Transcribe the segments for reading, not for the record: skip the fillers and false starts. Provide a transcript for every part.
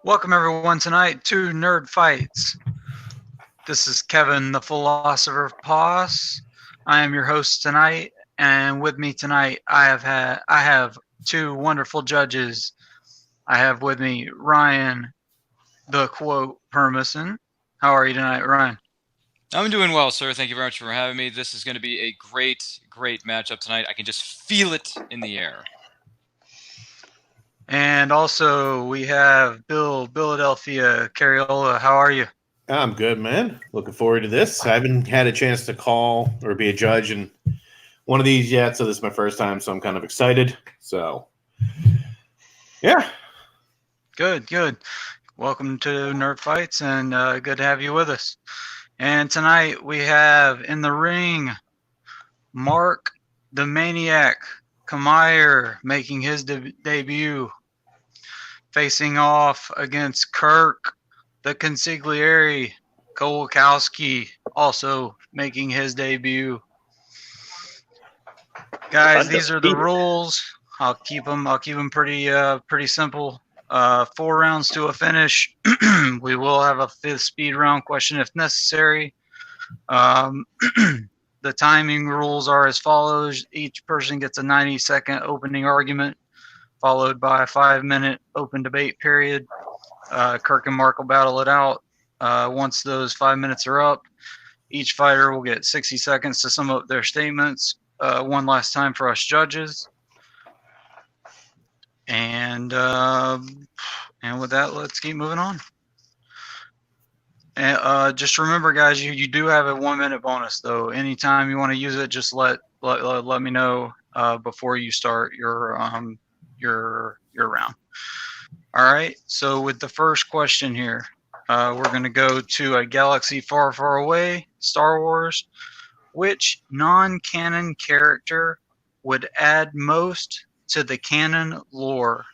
Welcome everyone tonight to Nerd Fights. This is Kevin, the Philosopher Poss. I am your host tonight, and with me tonight I have two wonderful judges. I have with me Ryan, the quote Permison. How are you tonight, Ryan? I'm doing well, sir. Thank you very much for having me. This is going to be a great matchup tonight. I can just feel it in the air. And also we have Bill Philadelphia Cariola. How are you? I'm good, man. Looking forward to this. I haven't had a chance to call or be a judge in one of these yet, so this is my first time, so I'm kind of excited. So, yeah. Good. Welcome to Nerd Fights, and good to have you with us. And tonight we have in the ring Mark the Maniac Camire making his debut, facing off against Kirk the Consigliere Kowalkowski, also making his debut. Guys, these are the rules. I'll keep them pretty simple. 4 rounds to a finish. We will have a 5th speed round question if necessary. The timing rules are as follows. Each person gets a 90-second opening argument, followed by a 5-minute open debate period. Kirk and Mark will battle it out. Once those 5 minutes are up, each fighter will get 60 seconds to sum up their statements. One last time for us judges. And with that, let's keep moving on. And just remember, guys, you do have a 1-minute bonus, though. Anytime you want to use it, just let me know before you start your round. All right. So with the first question here, we're going to go to a galaxy far, far away, Star Wars. Which non-canon character would add most to the canon lore?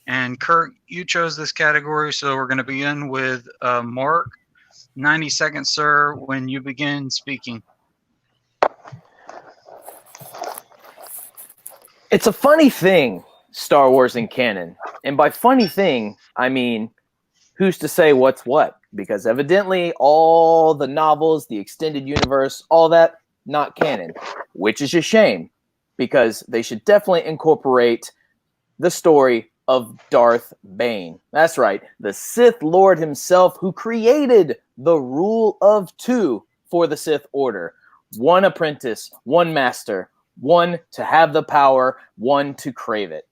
And Kirk, you chose this category, so we're going to begin with Mark. 90 seconds, sir, when you begin speaking. It's a funny thing, Star Wars and canon. And by funny thing, I mean, who's to say what's what? Because evidently all the novels, the extended universe, all that, not canon. Which is a shame, because they should definitely incorporate the story of Darth Bane. That's right, the Sith Lord himself who created the rule of 2 for the Sith Order. 1 apprentice, 1 master, 1 to have the power, 1 to crave it.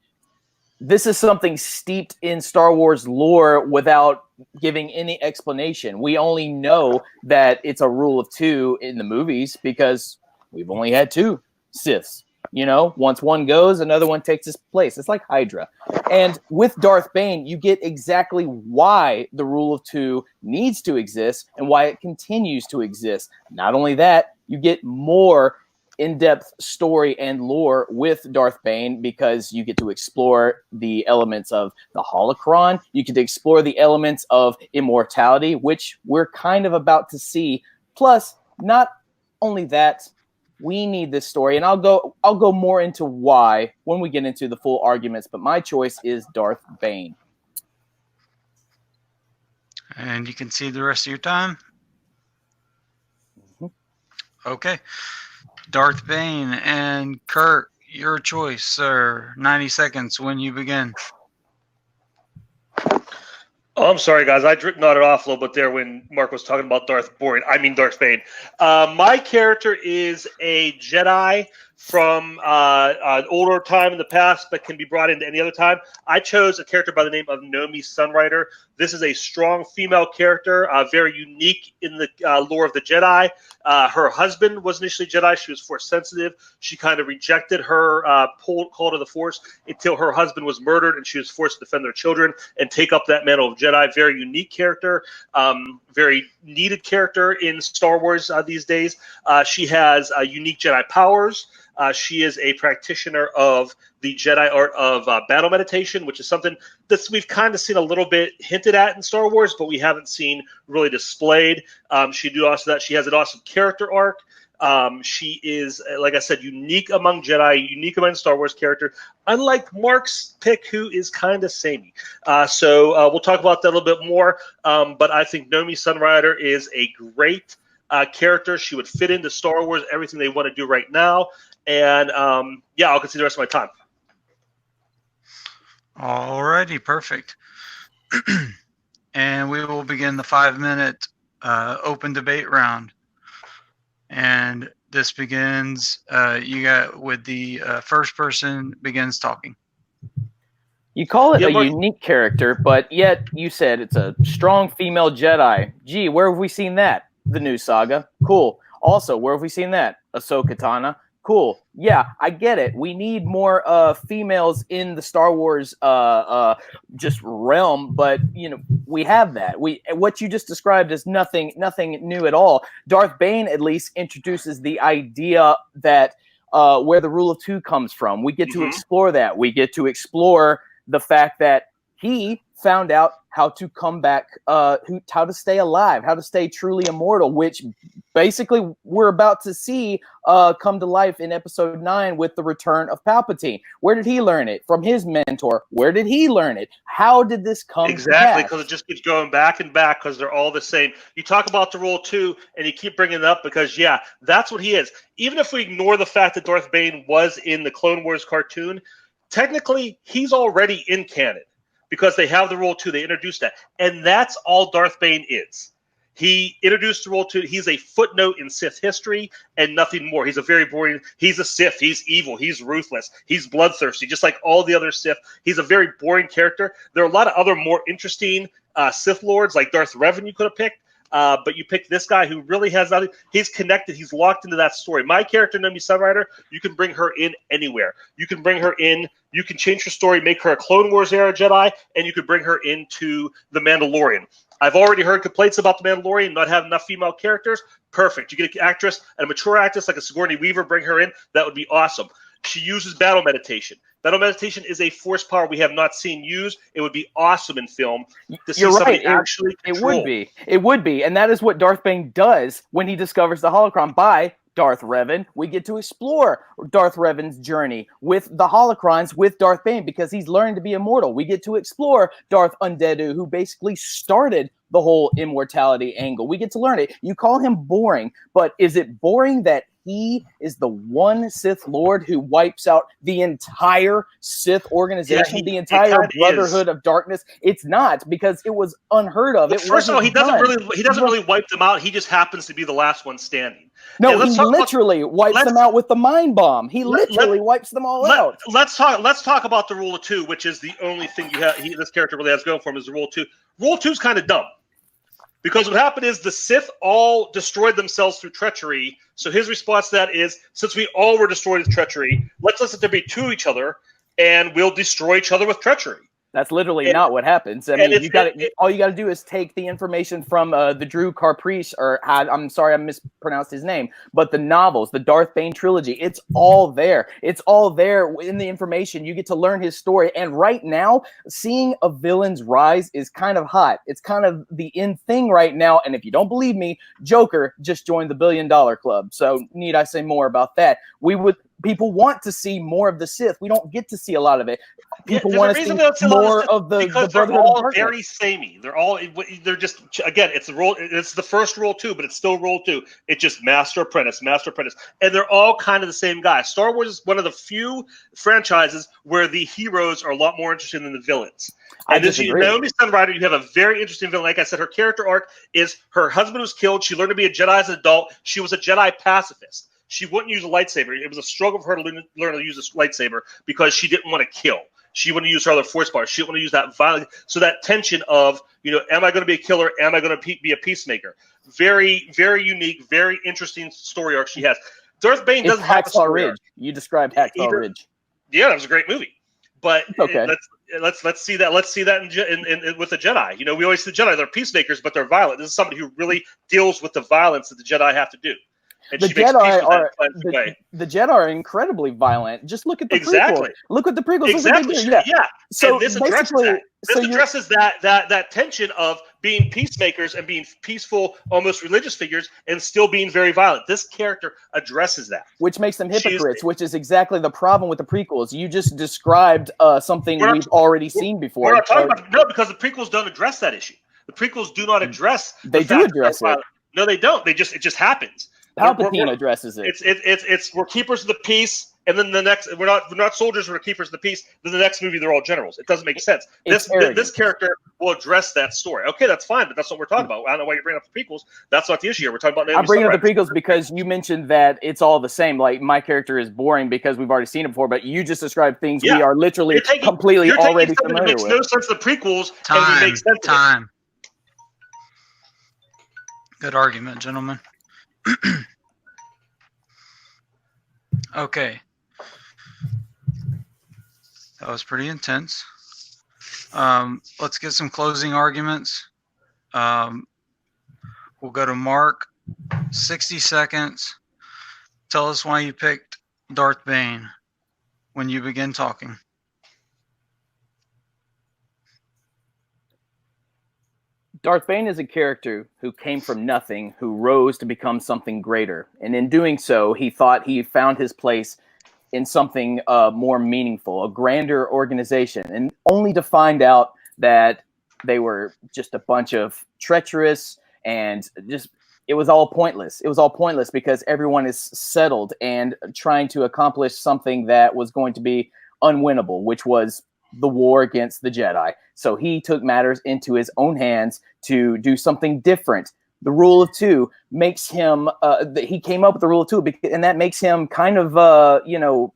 This is something steeped in Star Wars lore without giving any explanation. We only know that it's a rule of 2 in the movies because we've only had 2 Siths. You know, once one goes, another one takes its place. It's like Hydra. And with Darth Bane, you get exactly why the rule of 2 needs to exist and why it continues to exist. Not only that, you get more in-depth story and lore with Darth Bane because you get to explore the elements of the holocron. You get to explore the elements of immortality, which we're kind of about to see. Plus, not only that, we need this story, and I'll go more into why when we get into the full arguments, but my choice is Darth Bane. And you can see the rest of your time? Mm-hmm. Okay. Darth Bane and Kirk, your choice, sir. 90 seconds when you begin. Oh, I'm sorry, guys. I nodded off a little bit there when Mark was talking about Darth Bane. My character is a Jedi from an older time in the past, but can be brought into any other time. I chose a character by the name of Nomi Sunrider. This is a strong female character, very unique in the lore of the Jedi. Her husband was initially Jedi. She was Force sensitive. She kind of rejected her call to the Force until her husband was murdered, and she was forced to defend their children and take up that mantle of Jedi. Very unique character, very needed character in Star Wars these days. She has unique Jedi powers. She is a practitioner of the Jedi art of battle meditation, which is something that we've kind of seen a little bit hinted at in Star Wars, but we haven't seen really displayed. She has an awesome character arc. She is, like I said, unique among Jedi, unique among Star Wars character, unlike Mark's pick, who is kind of samey. So we'll talk about that a little bit more. But I think Nomi Sunrider is a great character. She would fit into Star Wars, everything they want to do right now. And yeah, I'll consider the rest of my time. Alrighty, perfect. And we will begin the 5-minute open debate round. And this begins, you got with the first person begins talking. You call it a unique character, but yet you said it's a strong female Jedi. Gee, where have we seen that? The new saga. Cool. Also, where have we seen that? Ahsoka Tano. Cool. Yeah, I get it. We need more females in the Star Wars just realm, but you know, we have that. What you just described is nothing new at all. Darth Bane at least introduces the idea that where the rule of two comes from. We get to explore that. We get to explore the fact that he found out how to come back, how to stay alive, how to stay truly immortal, which basically we're about to see come to life in episode 9 with the return of Palpatine. Where did he learn it? From his mentor. Where did he learn it? How did this come exactly, because it just keeps going back and back because they're all the same. You talk about the rule 2 and you keep bringing it up because, yeah, that's what he is. Even if we ignore the fact that Darth Bane was in the Clone Wars cartoon, technically he's already in canon. Because they have the rule 2, they introduced that. And that's all Darth Bane is. He introduced the rule 2. He's a footnote in Sith history and nothing more. He's a very boring, he's a Sith. He's evil. He's ruthless. He's bloodthirsty, just like all the other Sith. He's a very boring character. There are a lot of other more interesting Sith Lords, like Darth Revan you could have picked. But you picked this guy who really has nothing. He's connected. He's locked into that story. My character, Nomi Sunrider, you can bring her in anywhere. You can bring her in. You can change her story, make her a Clone Wars era Jedi, and you could bring her into The Mandalorian. I've already heard complaints about The Mandalorian not having enough female characters. Perfect. You get an actress, and a mature actress like a Sigourney Weaver, bring her in. That would be awesome. She uses battle meditation. Battle meditation is a force power we have not seen used. It would be awesome in film to see somebody actually control. It would be. And that is what Darth Bane does when he discovers the holocron by Darth Revan. We get to explore Darth Revan's journey with the holocrons with Darth Bane because he's learned to be immortal. We get to explore Darth Undeadu, who basically started the whole immortality angle. We get to learn it. You call him boring, but is it boring that he is the one Sith Lord who wipes out the entire Sith organization, the entire Brotherhood of Darkness? It's not, because it was unheard of. Well, first of all, he doesn't really wipe them out. He just happens to be the last one standing. No, he literally wipes them out with the mind bomb. He literally wipes them all out. Let's talk about the rule of 2, which is the only thing this character really has going for him is the rule 2. Rule 2 is kind of dumb. Because what happened is the Sith all destroyed themselves through treachery. So his response to that is, since we all were destroyed with treachery, let's let there be 2 each other, and we'll destroy each other with treachery. That's literally not what happens. I mean, all you got to do is take the information from the Drew Caprice, I'm sorry, I mispronounced his name, but the novels, the Darth Bane trilogy, it's all there. It's all there in the information. You get to learn his story. And right now, seeing a villain's rise is kind of hot. It's kind of the in thing right now. And if you don't believe me, Joker just joined the $1 billion club. So need I say more about that? People want to see more of the Sith. We don't get to see a lot of it. People want to see more of the because they're all very samey. They're just, again, it's the first rule 2, but it's still rule 2. It's just master apprentice, and they're all kind of the same guy. Star Wars is one of the few franchises where the heroes are a lot more interesting than the villains. And this Nomi Sunrider, you have a very interesting villain. Like I said, her character arc is her husband was killed. She learned to be a Jedi as an adult. She was a Jedi pacifist. She wouldn't use a lightsaber. It was a struggle for her to learn to use a lightsaber because she didn't want to kill. She wouldn't use her other force powers. She didn't want to use that violence. So that tension of, am I going to be a killer? Am I going to be a peacemaker? Very, very unique, very interesting story arc she has. Darth Bane doesn't have a story arc. You described Hacksaw Ridge. Yeah, that was a great movie. But okay. Let's see that. Let's see that in with the Jedi. We always see the Jedi. They're peacemakers, but they're violent. This is somebody who really deals with the violence that the Jedi have to do. And the Jedi are incredibly violent. Just look at the prequels. Look at the prequels. Exactly. Yeah. So this addresses that. This addresses that tension of being peacemakers and being peaceful, almost religious figures, and still being very violent. This character addresses that. Which makes them hypocrites, which is exactly the problem with the prequels. You just described something we've already seen before. We're not talking about no, because the prequels don't address that issue. The prequels do not address. They do address it. No, they don't. It just happens. Palpatine addresses it. It's we're keepers of the peace, and then the next we're not soldiers, we're keepers of the peace. Then the next movie they're all generals. It doesn't make sense. This character will address that story. Okay, that's fine, but that's what we're talking about. I don't know why you're bringing up the prequels. That's not the issue here. We're talking about. I'm bringing up the prequels because you mentioned that it's all the same. Like my character is boring because we've already seen it before, but you just described things we are literally completely already familiar with. It makes no sense. The prequels Time. and makes sense. Time. Good argument, gentlemen. Okay. That was pretty intense. Let's get some closing arguments. We'll go to Mark. 60 seconds. Tell us why you picked Darth Bane when you begin talking. Darth Bane is a character who came from nothing, who rose to become something greater. And in doing so, he thought he found his place in something more meaningful, a grander organization, and only to find out that they were just a bunch of treacherous and just, it was all pointless. It was all pointless because everyone is settled and trying to accomplish something that was going to be unwinnable, which was the war against the Jedi. So he took matters into his own hands to do something different. The rule of two makes him, he came up with the rule of two, and that makes him kind of, the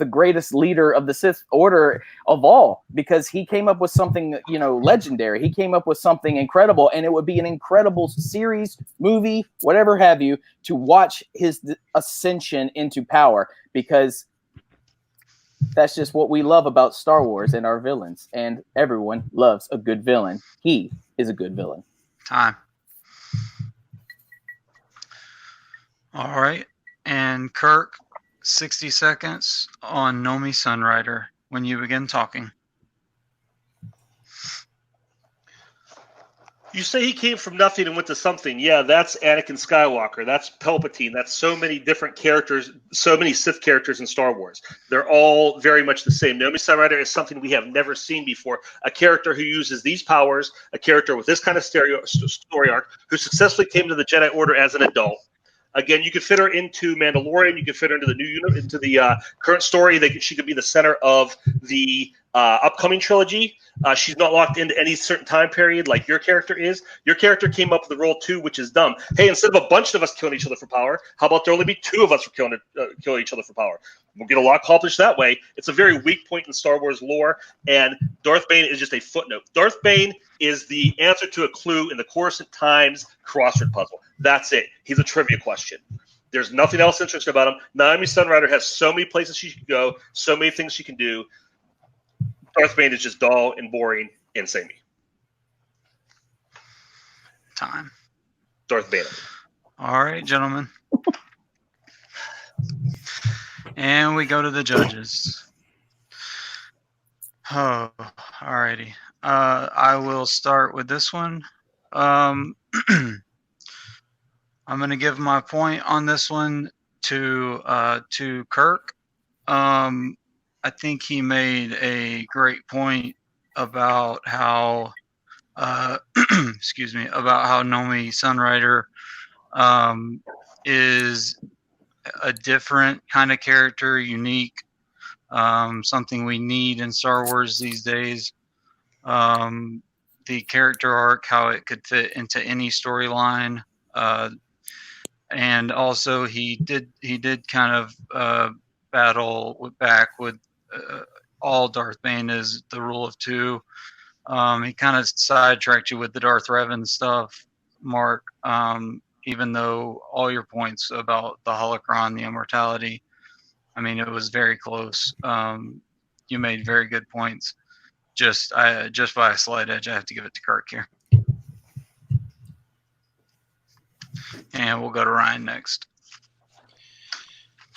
greatest leader of the Sith Order of all, because he came up with something, legendary. He came up with something incredible, and it would be an incredible series, movie, whatever have you, to watch his ascension into power, because that's just what we love about Star Wars and our villains. And everyone loves a good villain. He is a good villain. Time. All right. And Kirk, 60 seconds on Nomi Sunrider when you begin talking. You say he came from nothing and went to something. Yeah, that's Anakin Skywalker. That's Palpatine. That's so many different characters, so many Sith characters in Star Wars. They're all very much the same. Nomi Sunrider is something we have never seen before. A character who uses these powers, a character with this kind of story arc, who successfully came to the Jedi Order as an adult. Again, you could fit her into Mandalorian. You could fit her into the new unit, into the current story. She could be the center of the upcoming trilogy. She's not locked into any certain time period like your character is. Your character came up with the rule 2, which is dumb. Hey, instead of a bunch of us killing each other for power, how about there only be 2 of us for killing each other for power? We'll get a lot accomplished that way. It's a very weak point in Star Wars lore, and Darth Bane is just a footnote. Darth Bane is the answer to a clue in the Coruscant Times crossword puzzle. That's it. He's a trivia question. There's nothing else interesting about him. Naomi Sunrider has so many places she can go, so many things she can do. Darth Bane is just dull and boring and samey. Time. Darth Bane. All right, gentlemen. And we go to the judges. Oh, all righty. I will start with this one. I'm going to give my point on this one to Kirk. I think he made a great point about how, excuse me, about how Nomi Sunrider is a different kind of character, unique, something we need in Star Wars these days. The character arc, how it could fit into any storyline, and also he did kind of battle back with all Darth Bane is the rule of 2. He kind of sidetracked you with the Darth Revan stuff, Mark. Even though all your points about the holocron, the immortality, I mean, it was very close. You made very good points. Just by a slight edge, I have to give it to Kirk here. And we'll go to Ryan next.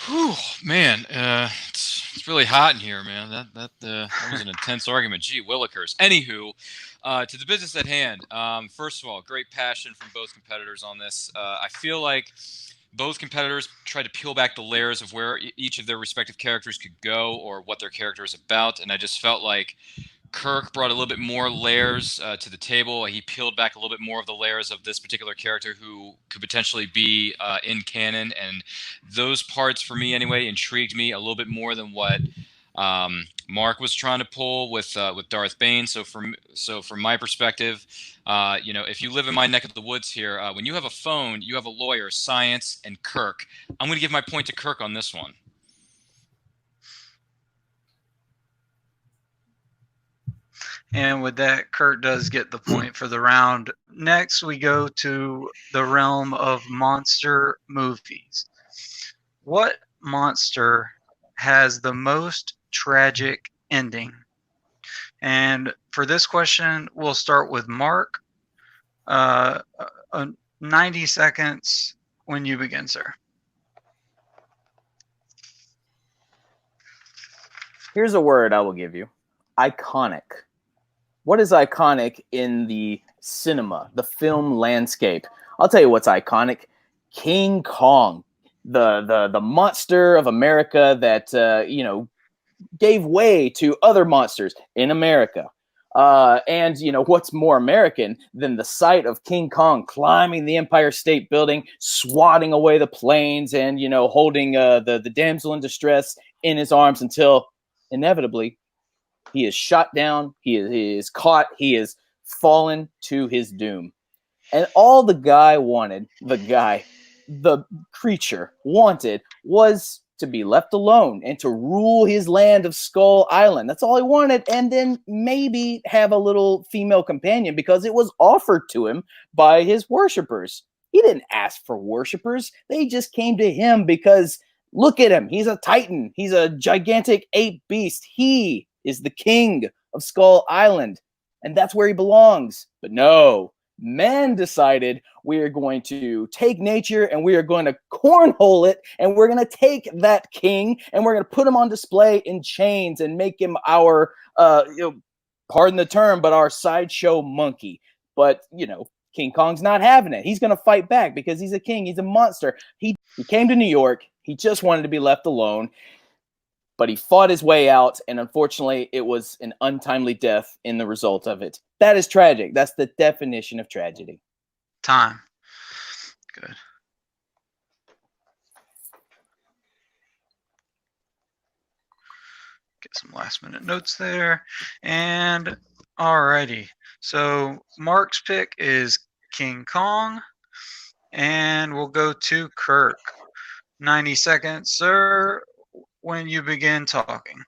Whew, man, it's really hot in here, man. That was an intense argument. Gee willikers. Anywho, To the business at hand. First of all, great passion from both competitors on this. I feel like both competitors tried to peel back the layers of where each of their respective characters could go or what their character is about, and I just felt like Kirk brought a little bit more layers to the table. He peeled back a little bit more of the layers of this particular character who could potentially be in canon, and those parts, for me anyway, intrigued me a little bit more than what Mark was trying to pull with Darth Bane. So from my perspective, if you live in my neck of the woods here, when you have a phone, you have a lawyer, science, and Kirk. I'm going to give my point to Kirk on this one. And with that, Kurt does get the point for the round. Next, we go to the realm of monster movies. What monster has the most tragic ending? And for this question, we'll start with Mark. 90 seconds when you begin, sir. Here's a word I will give you. Iconic. What is iconic in the cinema, the film landscape? I'll tell you what's iconic. King Kong, the monster of America that gave way to other monsters in America. And what's more American than the sight of King Kong climbing the Empire State Building, swatting away the planes, and holding the damsel in distress in his arms until inevitably he is shot down, he is caught, he is fallen to his doom. And all the creature wanted was to be left alone and to rule his land of Skull Island. That's all he wanted. And then maybe have a little female companion because it was offered to him by his worshipers. He didn't ask for worshipers. They just came to him because look at him. He's a titan. He's a gigantic ape beast. He is the king of Skull Island, and that's where he belongs. But no, men decided we are going to take nature and we are going to cornhole it, and we're going to take that king and we're going to put him on display in chains and make him our, pardon the term, but our sideshow monkey. But, King Kong's not having it. He's going to fight back because he's a king. He's a monster. He came to New York. He just wanted to be left alone. But he fought his way out, and unfortunately, it was an untimely death in the result of it. That is tragic. That's the definition of tragedy. Time. Good. Get some last-minute notes there. And alrighty. So Mark's pick is King Kong, and we'll go to Kirk. 90 seconds, sir, when you begin talking.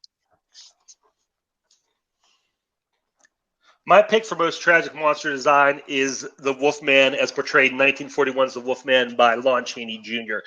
My pick for most tragic monster design is the Wolfman as portrayed in 1941's The Wolfman by Lon Chaney Jr.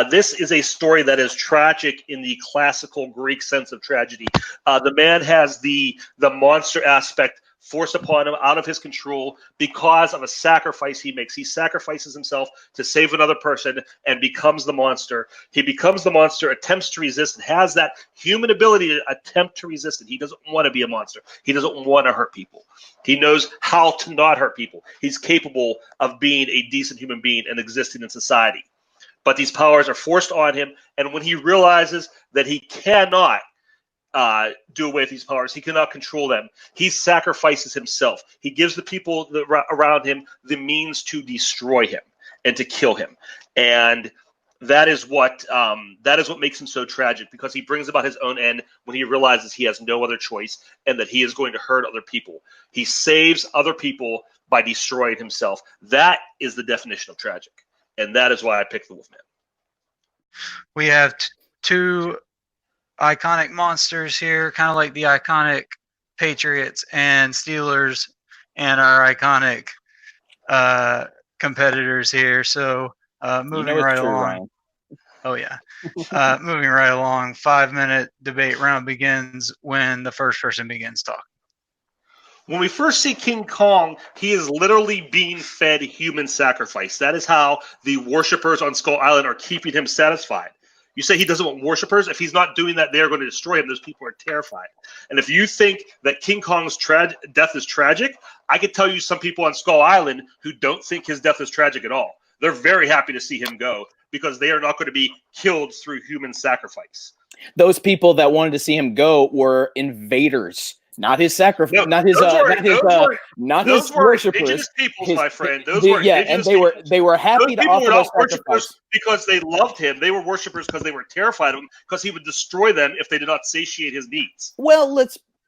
This is a story that is tragic in the classical Greek sense of tragedy. The man has the monster aspect forced upon him out of his control because of a sacrifice he makes. He sacrifices himself to save another person and becomes the monster. He becomes the monster, attempts to resist, and has that human ability to attempt to resist it. He doesn't want to be a monster. He doesn't want to hurt people. He knows how to not hurt people. He's capable of being a decent human being and existing in society. But these powers are forced on him, and when he realizes that he cannot do away with these powers, he cannot control them, he sacrifices himself. He gives the people around him the means to destroy him and to kill him. And that is what makes him so tragic, because he brings about his own end when he realizes he has no other choice and that he is going to hurt other people. He saves other people by destroying himself. That is the definition of tragic, and that is why I picked the Wolfman. We have two iconic monsters here, kind of like the iconic Patriots and Steelers and our iconic competitors here. So moving right along. Ryan. Oh yeah. Moving right along. 5-minute debate round begins when the first person begins talking. When we first see King Kong, he is literally being fed human sacrifice. That is how the worshippers on Skull Island are keeping him satisfied. You say he doesn't want worshippers. If he's not doing that, they are going to destroy him. Those people are terrified. And if you think that King Kong's death is tragic, I could tell you some people on Skull Island who don't think his death is tragic at all. They're very happy to see him go because they are not going to be killed through human sacrifice. Those people that wanted to see him go were invaders. Not his sacrifice, No, not his worshippers. Indigenous peoples, my friend. Those were and they were happy to offer those worshippers because they loved him. They were worshippers because they were terrified of him because he would destroy them if they did not satiate his needs. Well,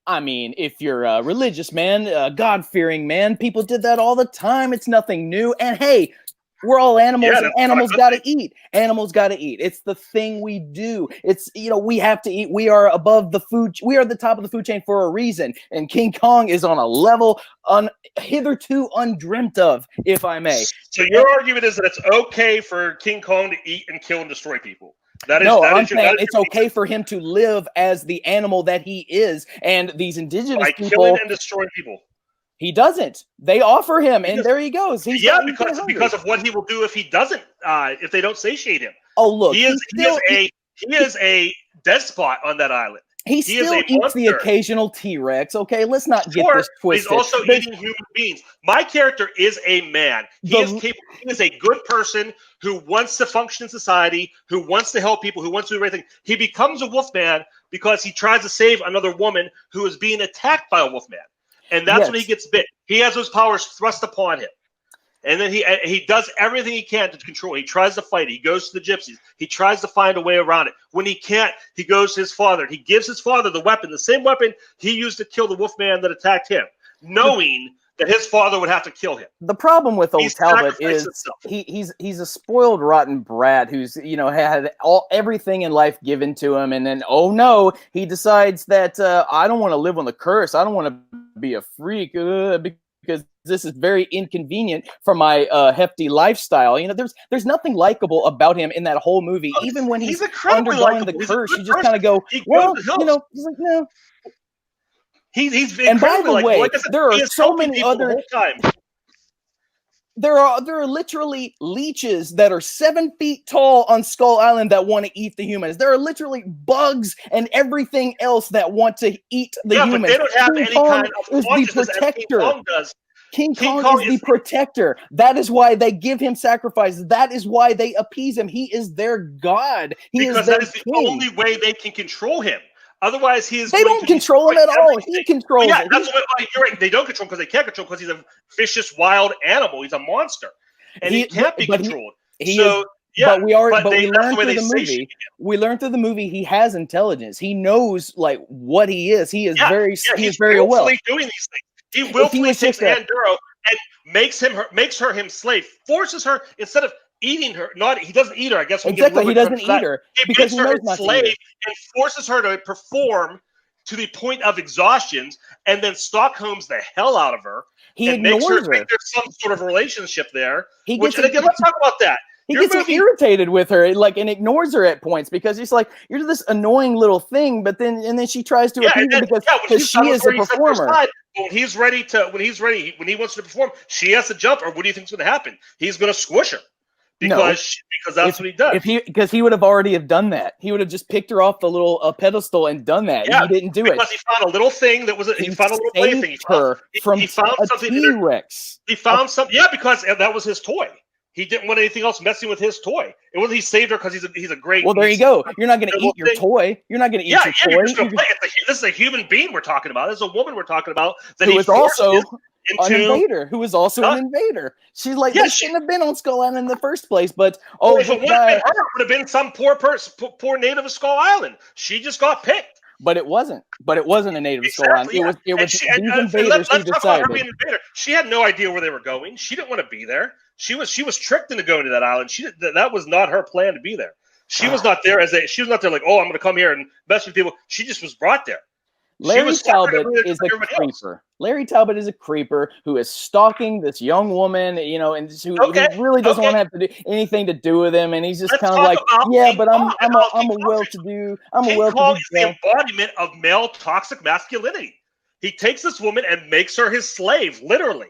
if you're a religious man, a God-fearing man, people did that all the time. It's nothing new. And hey, we're all animals, and animals got to eat. Animals got to eat. It's the thing we do. It's, we have to eat. We are above the food. We are the top of the food chain for a reason. And King Kong is on a level hitherto undreamt of, if I may. So your argument is that it's okay for King Kong to eat and kill and destroy people. I'm saying it's okay for him to live as the animal that he is. And these indigenous people killing and destroying people. He doesn't. They offer him, and there he goes. Because of what he will do if he doesn't, if they don't satiate him. Oh, look, he is a despot on that island. He still eats the occasional T-Rex. Okay, let's not get this twisted. He's also eating human beings. My character is a man. He is capable. He is a good person who wants to function in society, who wants to help people, who wants to do everything. He becomes a wolfman because he tries to save another woman who is being attacked by a wolfman. And that's when he gets bit. He has those powers thrust upon him. And then he does everything he can to control. He tries to fight. He goes to the gypsies. He tries to find a way around it. When he can't, he goes to his father. He gives his father the weapon, the same weapon he used to kill the wolfman that attacked him, knowing that his father would have to kill him. The problem with old Talbot is he's a spoiled, rotten brat who's had everything in life given to him, and then he decides that I don't want to live on the curse. I don't want to be a freak because this is very inconvenient for my hefty lifestyle. There's nothing likable about him in that whole movie. Even when he's undergoing the curse, you just kind of go, he's like, no. And by the way, there are so many other. There are literally leeches that are 7 feet tall on Skull Island that want to eat the humans. There are literally bugs and everything else that want to eat the humans. But they don't have any kind of consciousness as King Kong does. King Kong is the protector. That is why they give him sacrifice. That is why they appease him. He is their god. Because that is the only way they can control him. Otherwise, he is. They don't control him at all. He controls it. That's what you're right. They don't control because they can't control because he's a vicious, wild animal. He's a monster, and he can't be controlled. But we learn through the movie. We learn through the movie he has intelligence. He knows what he is. He is he's very well doing these things. He willfully takes Anduro and makes her his slave. Forces her instead of eating her. He doesn't eat her. I guess exactly. He doesn't eat her because he knows not slave and forces her to perform to the point of exhaustion, and then Stockholm's the hell out of her. He ignores her. There's some sort of relationship there. Let's talk about that. He gets irritated with her, and ignores her at points because he's like, "You're this annoying little thing." But then she tries to appease him because she is a performer. When he wants to perform, she has to jump. Or what do you think's going to happen? He's going to squish her because that's what he does. Because he would have already done that. He would have just picked her off the little pedestal and done that. Yeah, he didn't do it because he found a little thing that was. He found a little plaything. He found something. T-Rex. He found something. Yeah, because that was his toy. He didn't want anything else messing with his toy. It wasn't he saved her because he's a great. Well, there you go. You're not going to eat your toy. You're not going to eat your toy. You're just gonna play it. This is a human being we're talking about. This is a woman we're talking about. Who is also an invader. Who is also an invader. She's like, they shouldn't have been on Skull Island in the first place. But if it would have been some poor native of Skull Island. She just got picked. But it wasn't. A native of Skull Island. It was these invaders who decided. She had no idea where they were going. She didn't want to be there. She was tricked into going to that island. That was not her plan to be there. She was not there she was not there like, oh, I'm going to come here and mess with people. She just was brought there. Larry Talbot is a creeper. Larry Talbot is a creeper who is stalking this young woman, and who really doesn't want to have to do anything to do with him. And he's just kind of like, but I'm a well-to-do. King Kong is the embodiment of male toxic masculinity. He takes this woman and makes her his slave, literally.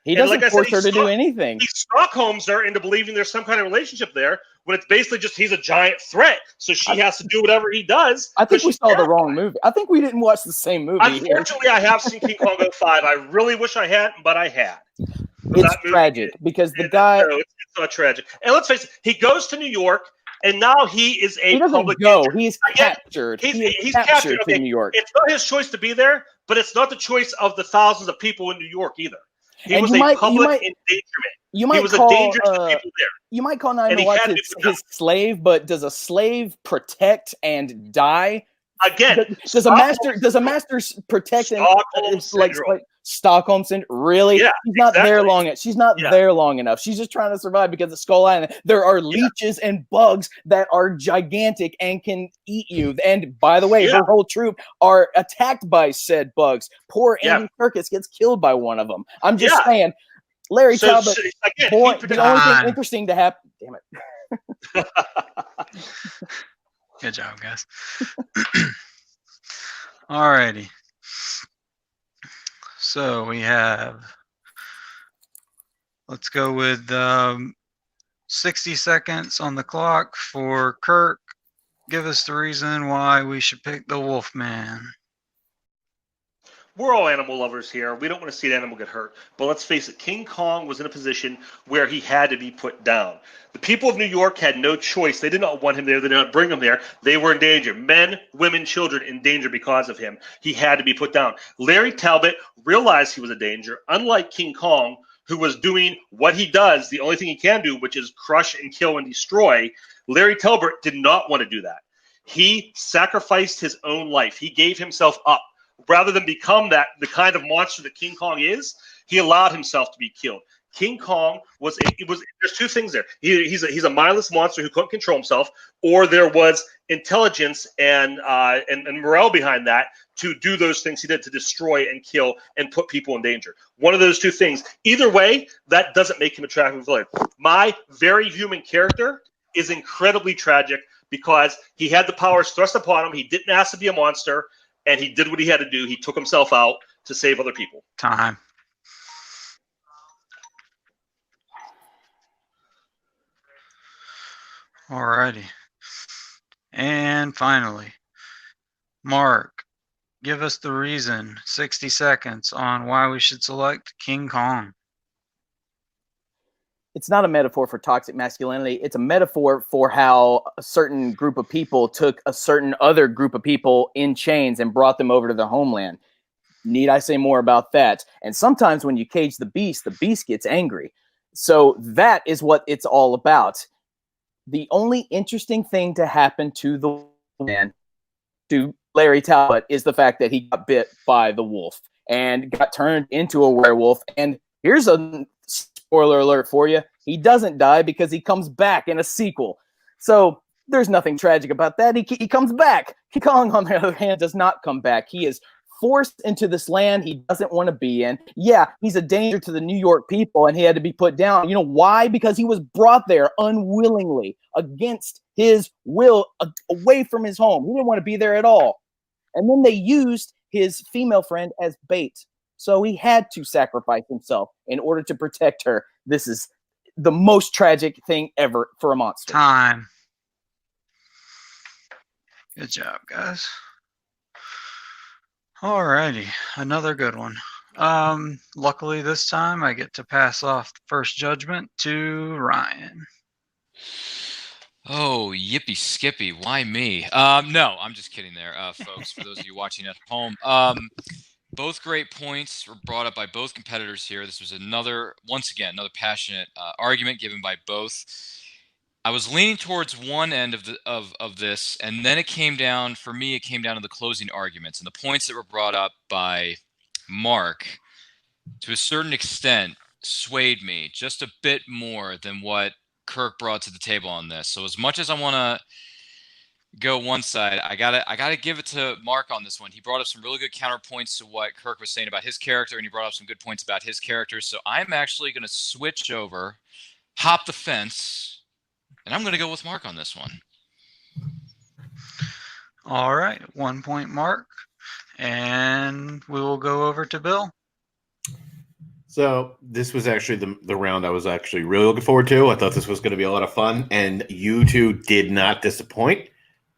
He doesn't like force her to do anything. He Stockholms her into believing there's some kind of relationship there when it's basically just he's a giant threat. So she has to do whatever he does. I think we saw the wrong movie. I think we didn't watch the same movie. Unfortunately, I have seen King Kong 5. I really wish I hadn't, but I had. It's tragic because the guy. No, it's not tragic. And let's face it, he goes to New York, and now he is a he doesn't public go. figure. He's captured. He's captured okay. in New York. It's not his choice to be there, but it's not the choice of the thousands of people in New York either. He And was a public endangerment. You might he was call, a danger to the people there. You might call 911 his slave, but does a slave protect and die? Again, does a master protect and like Stockholm syndrome? Really? Yeah, she's not there long. She's not there long enough. She's just trying to survive because of Skull Island. There are leeches and bugs that are gigantic and can eat you. And by the way, her whole troop are attacked by said bugs. Poor Andy Serkis gets killed by one of them. I'm just saying, Larry Talbot. The only thing interesting to happen. Damn it. Good job, guys. Alrighty. So we have, let's go with 60 seconds on the clock for Kirk. Give us the reason why we should pick the Wolfman. We're all animal lovers here. We don't want to see an animal get hurt. But let's face it, King Kong was in a position where he had to be put down. The people of New York had no choice. They did not want him there. They did not bring him there. They were in danger. Men, women, children in danger because of him. He had to be put down. Larry Talbot realized he was a danger. Unlike King Kong, who was doing what he does, the only thing he can do, which is crush and kill and destroy, Larry Talbot did not want to do that. He sacrificed his own life. He gave himself up. Rather than become the kind of monster that King Kong is, he allowed himself to be killed. King Kong there's two things there. He's a mindless monster who couldn't control himself, or there was intelligence and morale behind that to do those things he did, to destroy and kill and put people in danger. One of those two things. Either way, that doesn't make him a attractive villain. My very human character is incredibly tragic because he had the powers thrust upon him. He didn't ask to be a monster. And he did what he had to do. He took himself out to save other people. Time. Alrighty. And finally, Mark, give us the reason, 60 seconds, on why we should select King Kong. It's not a metaphor for toxic masculinity. It's a metaphor for how a certain group of people took a certain other group of people in chains and brought them over to the homeland. Need I say more about that? And sometimes when you cage the beast gets angry. So that is what it's all about. The only interesting thing to happen to the man, to Larry Talbot, is the fact that he got bit by the wolf and got turned into a werewolf. And here's a spoiler alert for you. He doesn't die because he comes back in a sequel. So there's nothing tragic about that. He comes back. King Kong, on the other hand, does not come back. He is forced into this land he doesn't want to be in. Yeah, he's a danger to the New York people, and he had to be put down. You know why? Because he was brought there unwillingly, against his will, away from his home. He didn't want to be there at all. And then they used his female friend as bait. So he had to sacrifice himself in order to protect her. This is the most tragic thing ever for a monster. Time. Good job, guys. Alrighty, another good one. Luckily this time I get to pass off the first judgment to Ryan. Oh, yippee skippy, why me? No, I'm just kidding there, folks, for those of you watching at home. Both great points were brought up by both competitors here. This was once again, another passionate argument given by both. I was leaning towards one end of this, and then it came down to the closing arguments. And the points that were brought up by Mark, to a certain extent, swayed me just a bit more than what Kirk brought to the table on this. So as much as I want to go one side, I gotta give it to Mark on this one. He brought up some really good counterpoints to what Kirk was saying about his character, and he brought up some good points about his character. So I'm actually going to switch over, hop the fence, and I'm going to go with Mark on this one. All right, 1 point Mark, and we will go over to Bill. So this was actually the round I was actually really looking forward to. I thought this was going to be a lot of fun, and you two did not disappoint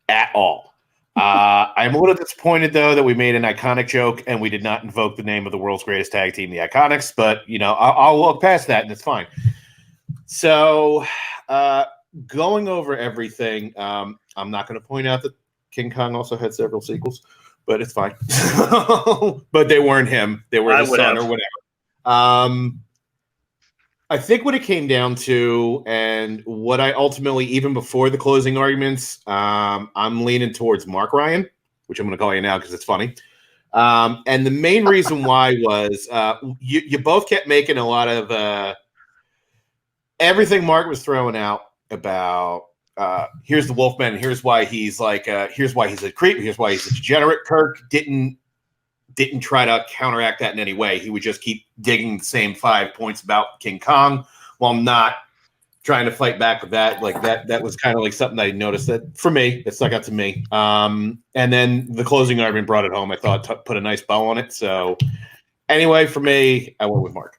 at all. I'm a little disappointed, though, that we made an iconic joke and we did not invoke the name of the world's greatest tag team, the Iconics, but, you know, I'll look past that, and it's fine. So going over everything, I'm not going to point out that King Kong also had several sequels, but it's fine. But they weren't him. They were his son or whatever. I think what it came down to, and what I ultimately, even before the closing arguments, I'm leaning towards Mark Ryan, which I'm going to call you now because it's funny. And the main reason why was you both kept making a lot of everything Mark was throwing out about here's the Wolfman, here's why he's like, here's why he's a creep, here's why he's a degenerate. Kirk didn't try to counteract that in any way. He would just keep digging the same 5 points about King Kong while not trying to fight back with that. Like that was kind of like something I noticed that for me, it stuck out to me. And then the closing argument brought it home. I thought put a nice bow on it. So anyway, for me, I went with Mark.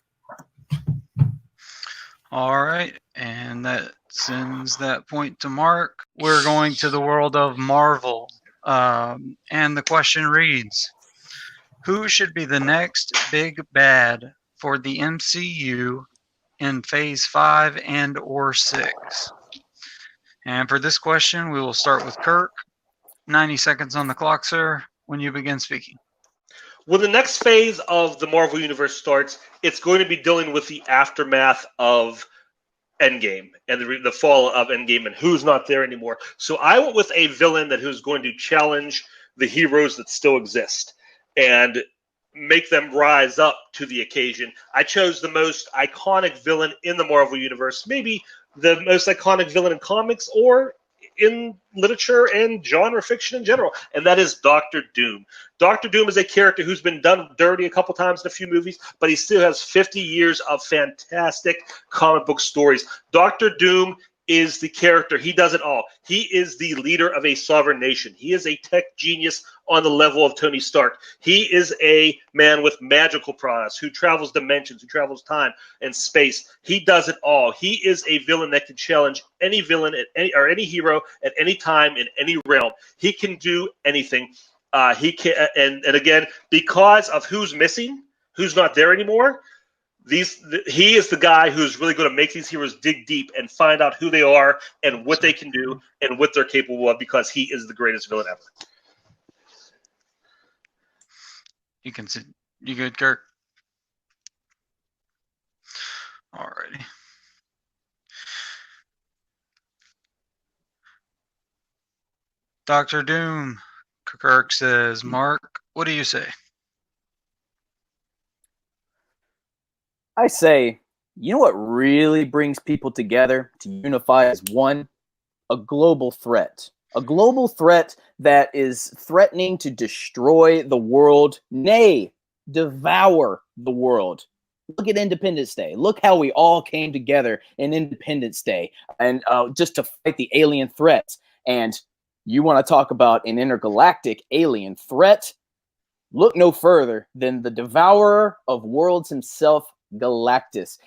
All right, and that sends that point to Mark. We're going to the world of Marvel. And the question reads, who should be the next big bad for the MCU in Phase 5 and or 6? And for this question, we will start with Kirk. 90 seconds on the clock, sir, when you begin speaking. When the next phase of the Marvel Universe starts, it's going to be dealing with the aftermath of Endgame and the fall of Endgame and who's not there anymore. So I went with a villain who's going to challenge the heroes that still exist and make them rise up to the occasion. I chose the most iconic villain in the Marvel Universe, maybe the most iconic villain in comics or in literature and genre fiction in general, and that is Doctor Doom. Doctor Doom is a character who's been done dirty a couple times in a few movies, but he still has 50 years of fantastic comic book stories. Doctor Doom is the character. He does it all. He is the leader of a sovereign nation. He is a tech genius on the level of Tony Stark. He is a man with magical prowess who travels dimensions, who travels time and space. He does it all. He is a villain that can challenge any villain at any hero at any time in any realm. He can do anything. He can, and again, because of who's missing, who's not there anymore. He is the guy who's really going to make these heroes dig deep and find out who they are and what they can do and what they're capable of, because he is the greatest villain ever. You can sit. You good, Kirk? Alrighty. Dr. Doom, Kirk says, Mark, what do you say? I say, you know what really brings people together to unify as one? A global threat. A global threat that is threatening to destroy the world, nay, devour the world. Look at Independence Day. Look how we all came together in Independence Day and just to fight the alien threats. And you want to talk about an intergalactic alien threat? Look no further than the devourer of worlds himself, Galactus.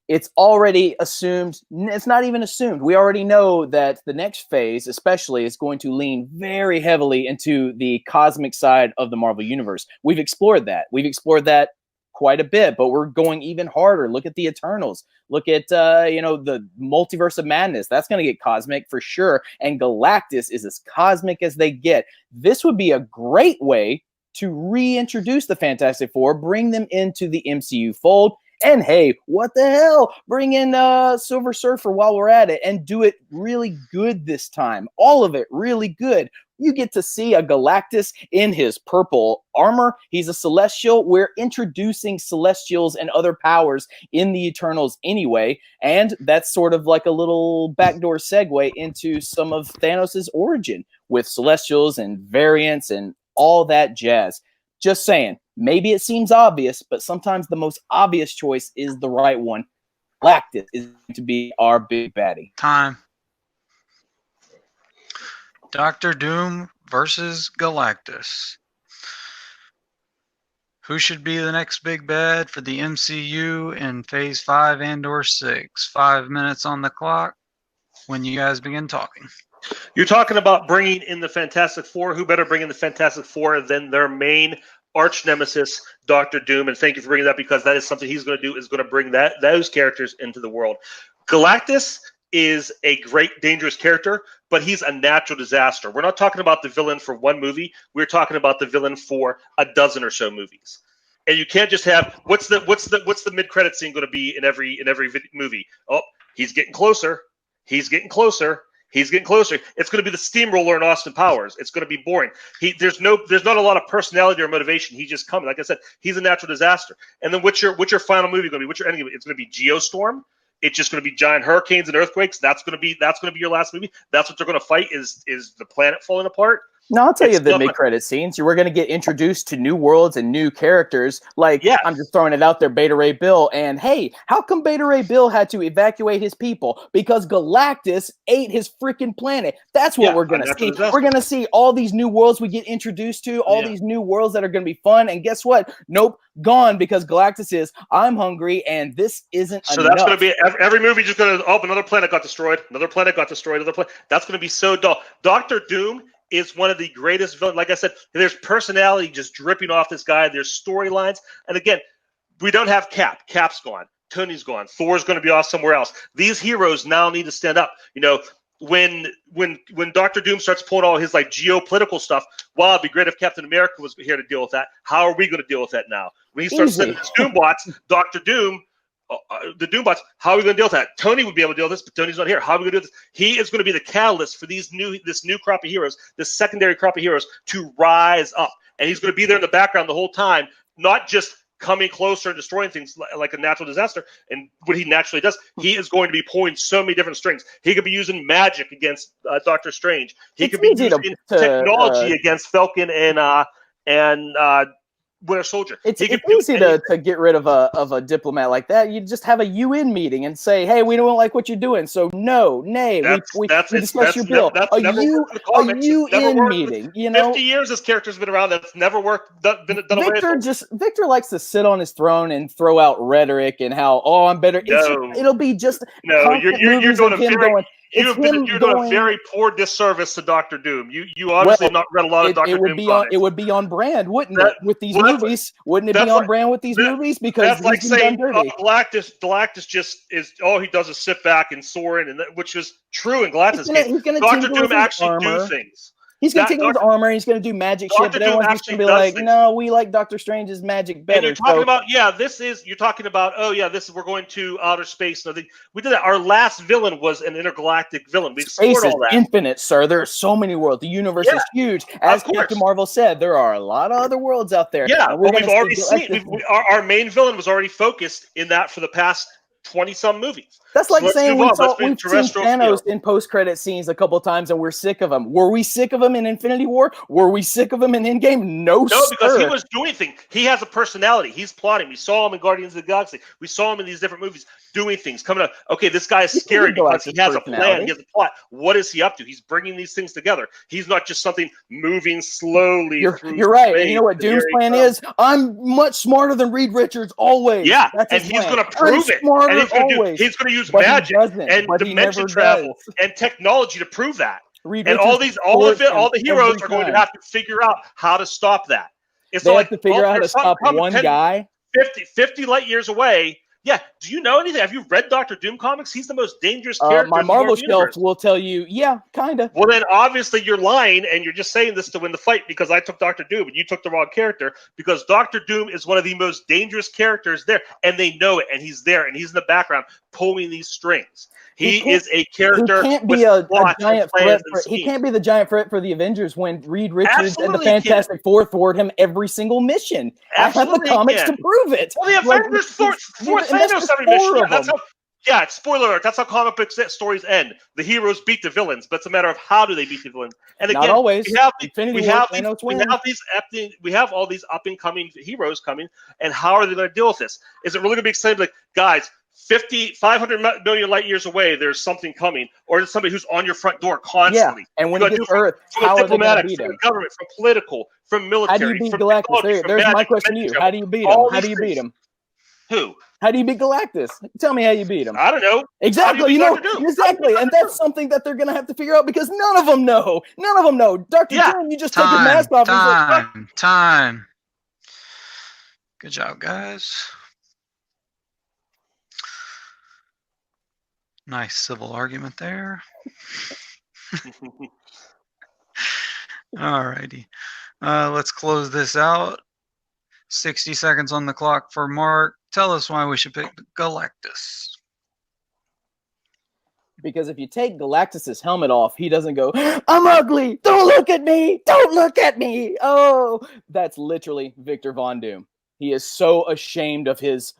It's already assumed. It's not even assumed. We already know that the next phase, especially, is going to lean very heavily into the cosmic side of the Marvel Universe. We've explored that. We've explored that quite a bit, but we're going even harder. Look at the Eternals. Look at the Multiverse of Madness. That's going to get cosmic for sure. And Galactus is as cosmic as they get. This would be a great way to reintroduce the Fantastic Four, bring them into the MCU fold. And hey, what the hell? Bring in Silver Surfer while we're at it and do it really good this time. All of it really good. You get to see a Galactus in his purple armor. He's a Celestial. We're introducing Celestials and other powers in the Eternals anyway. And that's sort of like a little backdoor segue into some of Thanos' origin with Celestials and variants and all that jazz. Just saying. Maybe it seems obvious, but sometimes the most obvious choice is the right one. Galactus is going to be our big baddie. Time. Dr. Doom versus Galactus. Who should be the next big bad for the MCU in Phase 5 and/or 6? 5 minutes on the clock when you guys begin talking. You're talking about bringing in the Fantastic Four. Who better bring in the Fantastic Four than their main arch nemesis, Doctor Doom? And thank you for bringing that, because that is something he's going to do, is going to bring those characters into the world. Galactus is a great, dangerous character, but he's a natural disaster. We're not talking about the villain for one movie. We're talking about the villain for a dozen or so movies. And you can't just have what's the mid-credit scene going to be in every movie? Oh, he's getting closer. He's getting closer. He's getting closer. It's going to be the steamroller in Austin Powers. It's going to be boring. There's not a lot of personality or motivation. He's just coming. Like I said, he's a natural disaster. And then what's your final movie going to be? What's your ending? It's going to be Geostorm. It's just going to be giant hurricanes and earthquakes. That's going to be your last movie. That's what they're going to fight. Is the planet falling apart? No, I'll tell you the mid-credit scenes. We're going to get introduced to new worlds and new characters. Like, yeah. I'm just throwing it out there, Beta Ray Bill. And hey, how come Beta Ray Bill had to evacuate his people? Because Galactus ate his freaking planet. That's what we're going to see. We're going to see all these new worlds we get introduced to, all these new worlds that are going to be fun. And guess what? Nope, gone, because Galactus is, I'm hungry, and this isn't so enough. That's going to be every movie just going to, another planet got destroyed. Another planet got destroyed. Another planet. That's going to be so dull. Dr. Doom is one of the greatest villains. Like I said, there's personality just dripping off this guy. There's storylines. And again, we don't have Cap. Cap's gone. Tony's gone. Thor's going to be off somewhere else. These heroes now need to stand up. You know, when Dr. Doom starts pulling all his like geopolitical stuff, wow, it'd be great if Captain America was here to deal with that. How are we going to deal with that now? When he starts sending his Doombots, Dr. Doom, the Doombots, how are we going to deal with that? Tony would be able to deal with this, but Tony's not here. How are we going to do this? He is going to be the catalyst for this new crop of heroes, this secondary crop of heroes, to rise up. And he's going to be there in the background the whole time, not just coming closer and destroying things like a natural disaster. And what he naturally does, he is going to be pulling so many different strings. He could be using magic against Doctor Strange. He could be using technology against Falcon and Winter Soldier. It's easy to get rid of a diplomat like that. You just have a UN meeting and say, "Hey, we don't like what you're doing, so we discuss your bill." A UN meeting, you know. 50 years this character's been around. That's never worked. Victor likes to sit on his throne and throw out rhetoric and how I'm better. It'll be just you're doing You're doing a very poor disservice to Dr. Doom. You obviously not read a lot of Dr. Doom comics. It would be on brand, wouldn't it? With these movies, wouldn't it be on brand with these movies? Because that's like saying Galactus just is all he does is sit back and soar in, which is true in Galactus' case. Dr. Doom actually do things. He's going to take his armor and he's going to do magic shit, but everyone's just going to be like, no, we like Doctor Strange's magic better. And you're talking about, we're going to outer space. We did that. Our last villain was an intergalactic villain. We explored all that. Infinite, sir. There are so many worlds. The universe is huge. As Captain Marvel said, there are a lot of other worlds out there. Yeah, but we've already seen, our main villain was already focused in that for the past 20-some movies. That's like saying we've seen Thanos in post-credit scenes a couple of times and we're sick of him. Were we sick of him in Infinity War? Were we sick of him in Endgame? No, because he was doing things. He has a personality. He's plotting. We saw him in Guardians of the Galaxy. We saw him in these different movies doing things, coming up. Okay, this guy is scary because he has a plan. He has a plot. What is he up to? He's bringing these things together. He's not just something moving slowly. You're right. And you know what Doom's plan is? I'm much smarter than Reed Richards always. Yeah, and he's going to prove it. And he's going to use magic and dimension travel and technology to prove that. And all the heroes are going to have to figure out how to stop that. They have to figure out how to stop one guy 50 light years away. Yeah. Do you know anything? Have you read Dr. Doom comics? He's the most dangerous character. My Marvel shelf will tell you, yeah, kind of. Well, then obviously you're lying and you're just saying this to win the fight because I took Dr. Doom and you took the wrong character, because Dr. Doom is one of the most dangerous characters there, and they know it, and he's there, and he's in the background pulling these strings. He is a character. He can't be a giant threat. He can't be the giant threat for the Avengers when Reed Richards and the Fantastic Four thwart him every single mission. I have the comics to prove it. Well, the Avengers thwart Thanos every mission. Spoiler alert. That's how comic book stories end. The heroes beat the villains, but it's a matter of how do they beat the villains. And again, not always. We have all these up and coming heroes coming, and how are they going to deal with this? Is it really going to be exciting? Like, guys, 500 million light years away, there's something coming, or there's somebody who's on your front door constantly. Yeah, and when You he gotta gets do it Earth, from how a are they going to diplomatic, beat from him? a government, from political, from military, How do you beat from Galactus? technology, from There's my magic, question to you. How do you beat him? all How do these you beat things. him? Who? How do you beat Galactus? Tell me how you beat him. I don't know. Exactly, How do beat Dr. Doom? exactly, and that's something that they're gonna have to figure out because none of them know. None of them know. Dr. Yeah. Doom, you just take his mask off. And he's like, Time. Good job, guys. Nice civil argument there. All righty. Let's close this out. 60 seconds on the clock for Mark. Tell us why we should pick Galactus. because if you take Galactus's helmet off, he doesn't go, I'm ugly. Don't look at me. Don't look at me. Oh, that's literally Victor Von Doom. He is so ashamed of his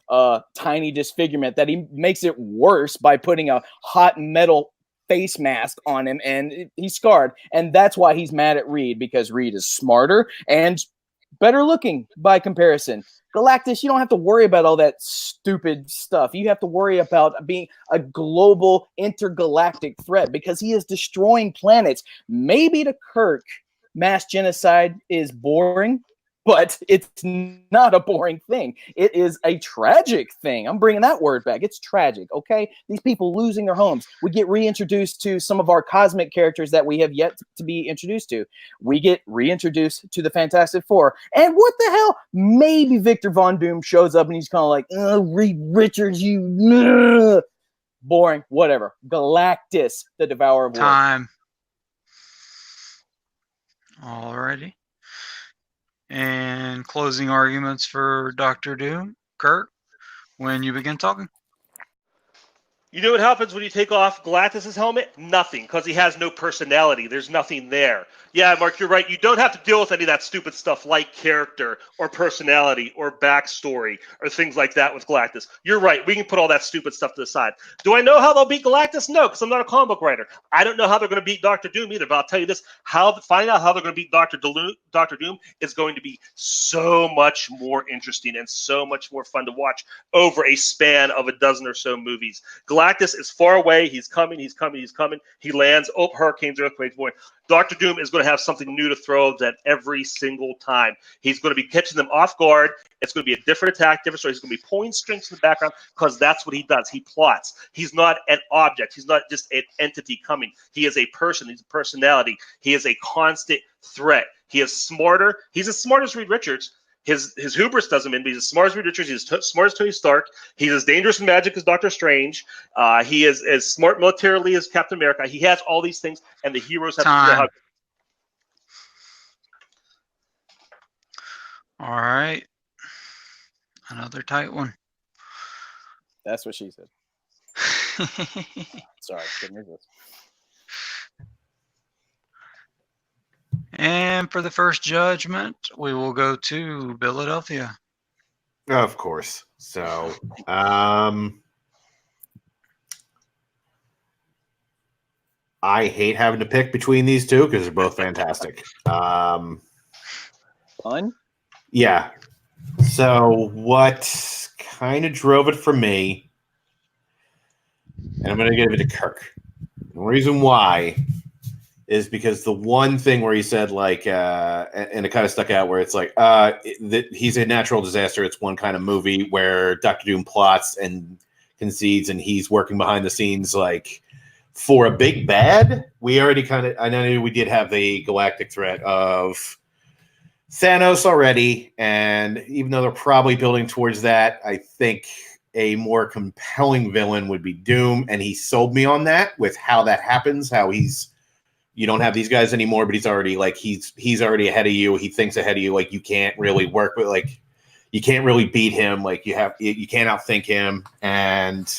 tiny disfigurement that he makes it worse by putting a hot metal face mask on him, and he's scarred. And that's why he's mad at Reed, because Reed is smarter and better looking by comparison. Galactus, you don't have to worry about all that stupid stuff. You have to worry about being a global intergalactic threat because he is destroying planets. Maybe to Kirk, mass genocide is boring, but it's not a boring thing. It is a tragic thing. I'm bringing that word back. It's tragic, okay? These people losing their homes. We get reintroduced to some of our cosmic characters that we have yet to be introduced to. We get reintroduced to the Fantastic Four. And what the hell? Maybe Victor Von Doom shows up and he's kind of like, Reed Richards, you... boring, whatever. Galactus, the Devourer of Worlds. Time. Alrighty. And closing arguments for Dr. Doom. Kirk, when you begin talking. You know what happens when you take off Galactus' helmet? Nothing, because he has no personality. There's nothing there. Yeah, Mark, you're right. You don't have to deal with any of that stupid stuff like character or personality or backstory or things like that with Galactus. You're right. We can put all that stupid stuff to the side. Do I know how they'll beat Galactus? No, because I'm not a comic book writer. I don't know how they're going to beat Dr. Doom either, but I'll tell you this. Find out how they're going to beat Dr. Doom is going to be so much more interesting and so much more fun to watch over a span of a dozen or so movies. Galactus is far away. He's coming. He lands. Oh, hurricanes, earthquakes, boy. Dr. Doom is going to have something new to throw at them every single time. He's going to be catching them off guard. It's going to be a different attack, different story. He's going to be pulling strings in the background because that's what he does. He plots. He's not an object. He's not just an entity coming. He is a person. He's a personality. He is a constant threat. He is smarter. He's as smart as Reed Richards. His hubris doesn't mean, but he's as smart as Reed Richards. He's as smart as Tony Stark. He's as dangerous in magic as Doctor Strange. He is as smart militarily as Captain America. He has all these things, and the heroes have to figure out how. All right. Another tight one. That's what she said. Sorry, couldn't resist. And for the first judgment, we will go to Philadelphia. Of course. So, I hate having to pick between these two because they're both fantastic. Fun? Yeah. So what kind of drove it for me, and I'm going to give it to Kirk. The reason why is because the one thing where he said, like, and it kind of stuck out, where it's like, that he's a natural disaster. It's one kind of movie where Dr. Doom plots and concedes, and he's working behind the scenes, like, for a big bad. We already I know we did have the galactic threat of Thanos already, and even though they're probably building towards that, I think a more compelling villain would be Doom, and he sold me on that with how that happens, how you don't have these guys anymore, but he's already like he's already ahead of you. He thinks ahead of you. Like, you can't really work with, like, you can't really beat him. Like, you can't outthink him. And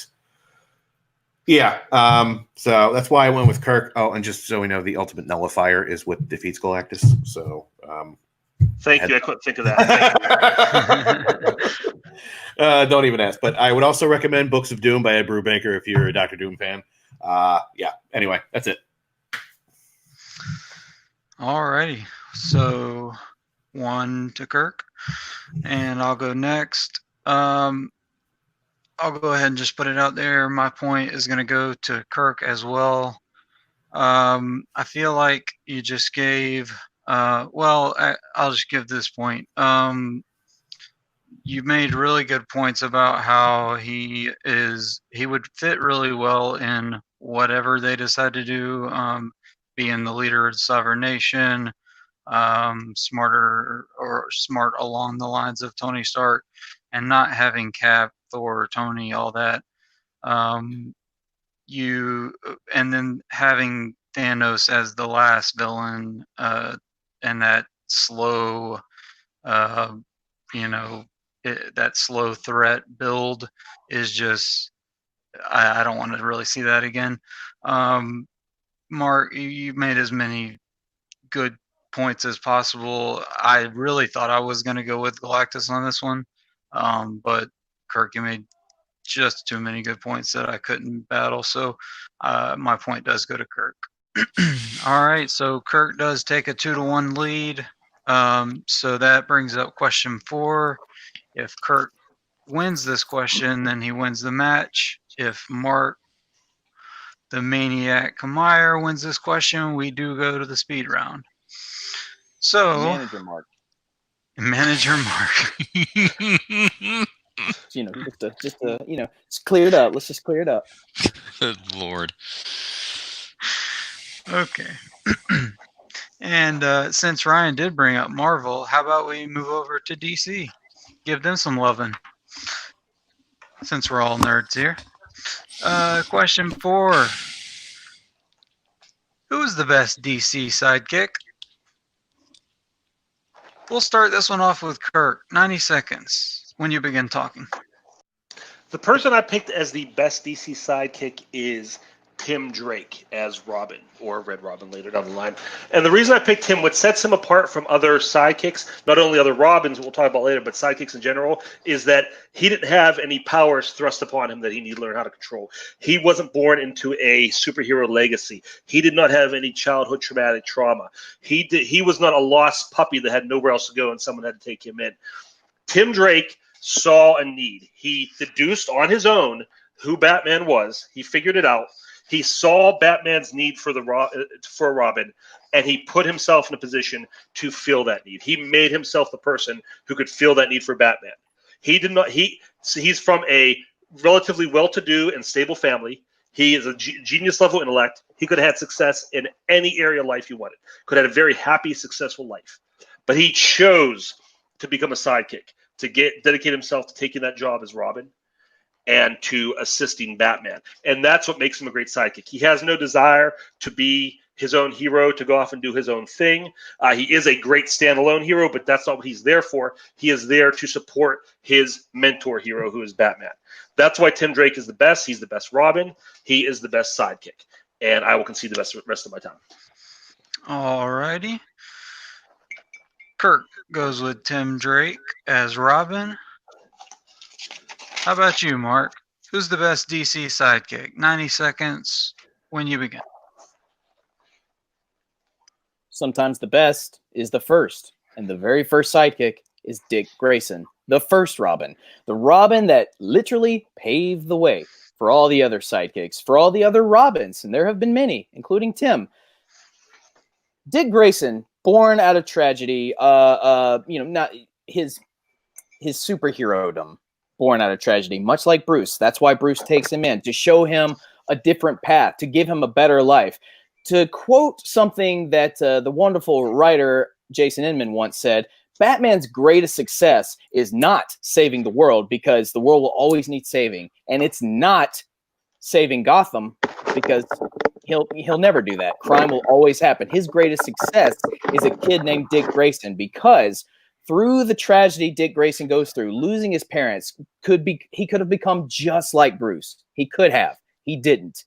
yeah, so that's why I went with Kirk. Oh, and just so we know, the ultimate nullifier is what defeats Galactus. So Thank you. I couldn't think of that. Don't even ask. But I would also recommend Books of Doom by Ed Brubaker if you're a Dr. Doom fan. Yeah. Anyway, that's it. Alrighty. So 1 to Kirk, and I'll go next. I'll go ahead and just put it out there. My point is going to go to Kirk as well. I feel like you just gave. I'll just give this point. You made really good points about how he would fit really well in whatever they decide to do. Being the leader of the sovereign nation, smart along the lines of Tony Stark, and not having Cap, Thor, Tony, all that. And then having Thanos as the last villain, and that slow, that slow threat build is just, I don't want to really see that again. Mark, you made as many good points as possible. I really thought I was going to go with Galactus on this one, but Kirk, you made just too many good points that I couldn't battle. So my point does go to Kirk. All right, so Kirk does take a 2-1 lead. So that brings up question 4. If Kirk wins this question, then he wins the match. If Mark, the Maniac Camire, wins this question, we do go to the speed round. So Manager Mark. Manager Mark. Just clear it up. Let's just clear it up. Good Lord. Okay. And since Ryan did bring up Marvel, how about we move over to DC? Give them some loving, since we're all nerds here. Question 4. Who's the best DC sidekick? We'll start this one off with Kirk. 90 seconds when you begin talking. The person I picked as the best DC sidekick is Tim Drake as Robin, or Red Robin later down the line. And the reason I picked him, what sets him apart from other sidekicks, not only other Robins we'll talk about later, but sidekicks in general, is that he didn't have any powers thrust upon him that he needed to learn how to control. He wasn't born into a superhero legacy. He did not have any childhood traumatic trauma. He was not a lost puppy that had nowhere else to go and someone had to take him in. Tim Drake saw a need. He deduced on his own who Batman was. He figured it out. He saw Batman's need for Robin, and he put himself in a position to fill that need. He made himself the person who could fill that need for Batman. He's from a relatively well-to-do and stable family. He is a genius level intellect. He could have had success in any area of life he wanted. Could have had a very happy, successful life. But he chose to become a sidekick, to dedicate himself to taking that job as Robin and to assisting Batman. And that's what makes him a great sidekick. He has no desire to be his own hero, to go off and do his own thing. He is a great standalone hero, but that's not what he's there for. He is there to support his mentor hero, who is Batman. That's why Tim Drake is the best. He's the best Robin. He is the best sidekick. And I will concede the rest of my time. All righty. Kirk goes with Tim Drake as Robin. How about you, Mark? Who's the best DC sidekick? 90 seconds when you begin. Sometimes the best is the first, and the very first sidekick is Dick Grayson, the first Robin, the Robin that literally paved the way for all the other sidekicks, for all the other Robins, and there have been many, including Tim. Dick Grayson, born out of tragedy, not his superhero-dom, born out of tragedy, much like Bruce. That's why Bruce takes him in, to show him a different path, to give him a better life. To quote something that the wonderful writer Jason Inman once said, Batman's greatest success is not saving the world, because the world will always need saving. And it's not saving Gotham, because he'll never do that. Crime will always happen. His greatest success is a kid named Dick Grayson, because through the tragedy Dick Grayson goes through, losing his parents, he could have become just like Bruce. He could have. He didn't.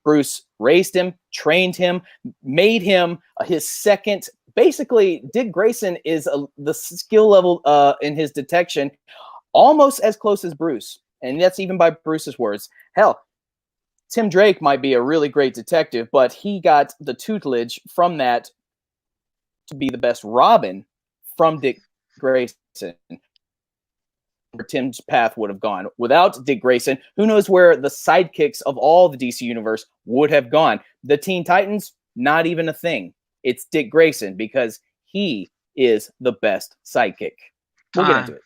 Bruce raised him, trained him, made him his second. Basically, Dick Grayson is the skill level in his detection almost as close as Bruce. And that's even by Bruce's words. Hell, Tim Drake might be a really great detective, but he got the tutelage from that to be the best Robin from Dick Grayson. where Tim's path would have gone. Without Dick Grayson, who knows where the sidekicks of all the DC universe would have gone. The Teen Titans, not even a thing. It's Dick Grayson because he is the best sidekick. We'll get into it.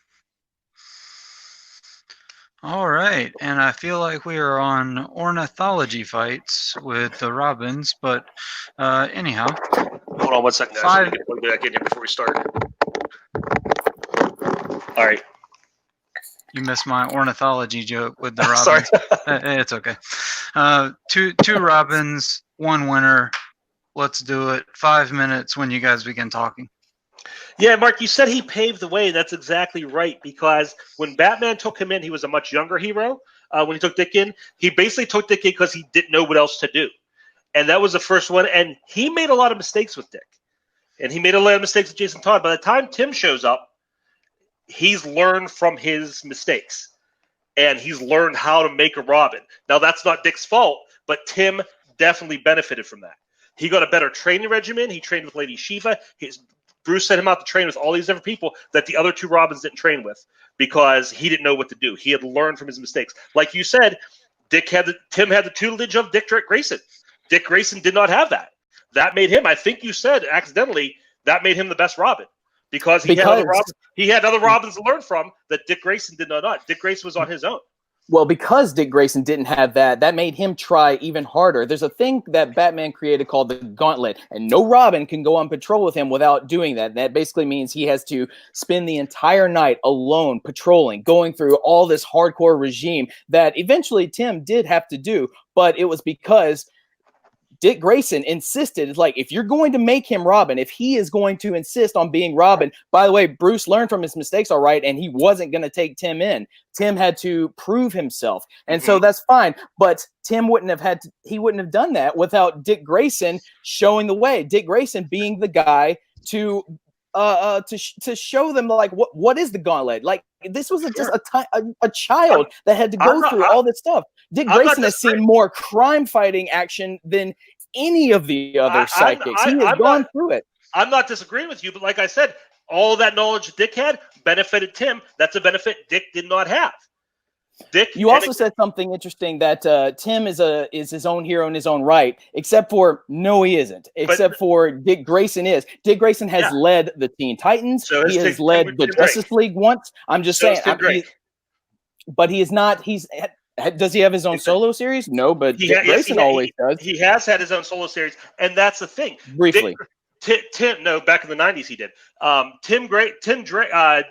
All right, and I feel like we are on ornithology fights with the Robins, but anyhow. Hold on 1 second, guys. Let me get back in here before we start. All right. You missed my ornithology joke with the Robins. Sorry. It's okay. Two Robins, one winner. Let's do it. 5 minutes when you guys begin talking. Yeah, Mark, you said he paved the way. That's exactly right, because when Batman took him in, he was a much younger hero. When he took Dick in, he basically took Dick in because he didn't know what else to do. And that was the first one. And he made a lot of mistakes with Dick. And he made a lot of mistakes with Jason Todd. By the time Tim shows up, he's learned from his mistakes. And he's learned how to make a Robin. Now, that's not Dick's fault, but Tim definitely benefited from that. He got a better training regimen. He trained with Lady Shiva. Bruce sent him out to train with all these different people that the other two Robins didn't train with because he didn't know what to do. He had learned from his mistakes. Like you said, Tim had the tutelage of Dick Grayson. Dick Grayson did not have that. That made him, I think you said accidentally, that made him the best Robin because he had other Robins to learn from that Dick Grayson did not. Dick Grayson was on his own. Well, because Dick Grayson didn't have that made him try even harder. There's a thing that Batman created called the Gauntlet, and no Robin can go on patrol with him without doing that. That basically means he has to spend the entire night alone patrolling, going through all this hardcore regime that eventually Tim did have to do, but it was because Dick Grayson insisted. It's like, if you're going to make him Robin, if he is going to insist on being Robin, by the way, Bruce learned from his mistakes, all right, and he wasn't going to take Tim in. Tim had to prove himself. And so that's fine. But Tim wouldn't have done that without Dick Grayson showing the way. Dick Grayson being the guy to show them, like, what is the Gauntlet? Like, this was just a child that had to go through all this stuff. Dick Grayson has seen more crime fighting action than any of the other sidekicks. He has gone through it. I'm not disagreeing with you, but like I said, all that knowledge Dick had benefited Tim. That's a benefit Dick did not have. You also said something interesting that Tim is his own hero in his own right, except for no, he isn't. Except for Dick Grayson is. Dick Grayson has led the Teen Titans. So he has led the Justice League once. I'm just saying. But he is not. Does he have his own solo series? No, but Dick Grayson always does. He has had his own solo series, and that's the thing. Briefly. Back in the 90s he did.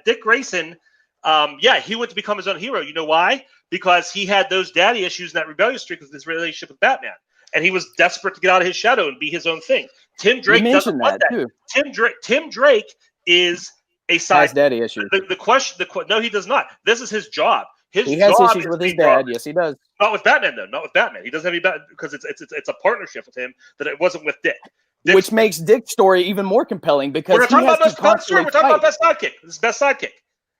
Dick Grayson, he went to become his own hero. You know why? Because he had those daddy issues and that rebellious streak with his relationship with Batman. And he was desperate to get out of his shadow and be his own thing. Tim Drake doesn't want that. Too. Tim Drake is a side. Has daddy issues. No, he does not. This is his job. He has issues with his dad. Yes, he does. Not with Batman, though. Not with Batman. He doesn't have any Batman because it's a partnership with him that it wasn't with Dick. Which makes Dick's story even more compelling because we're talking about best sidekick. This is best sidekick.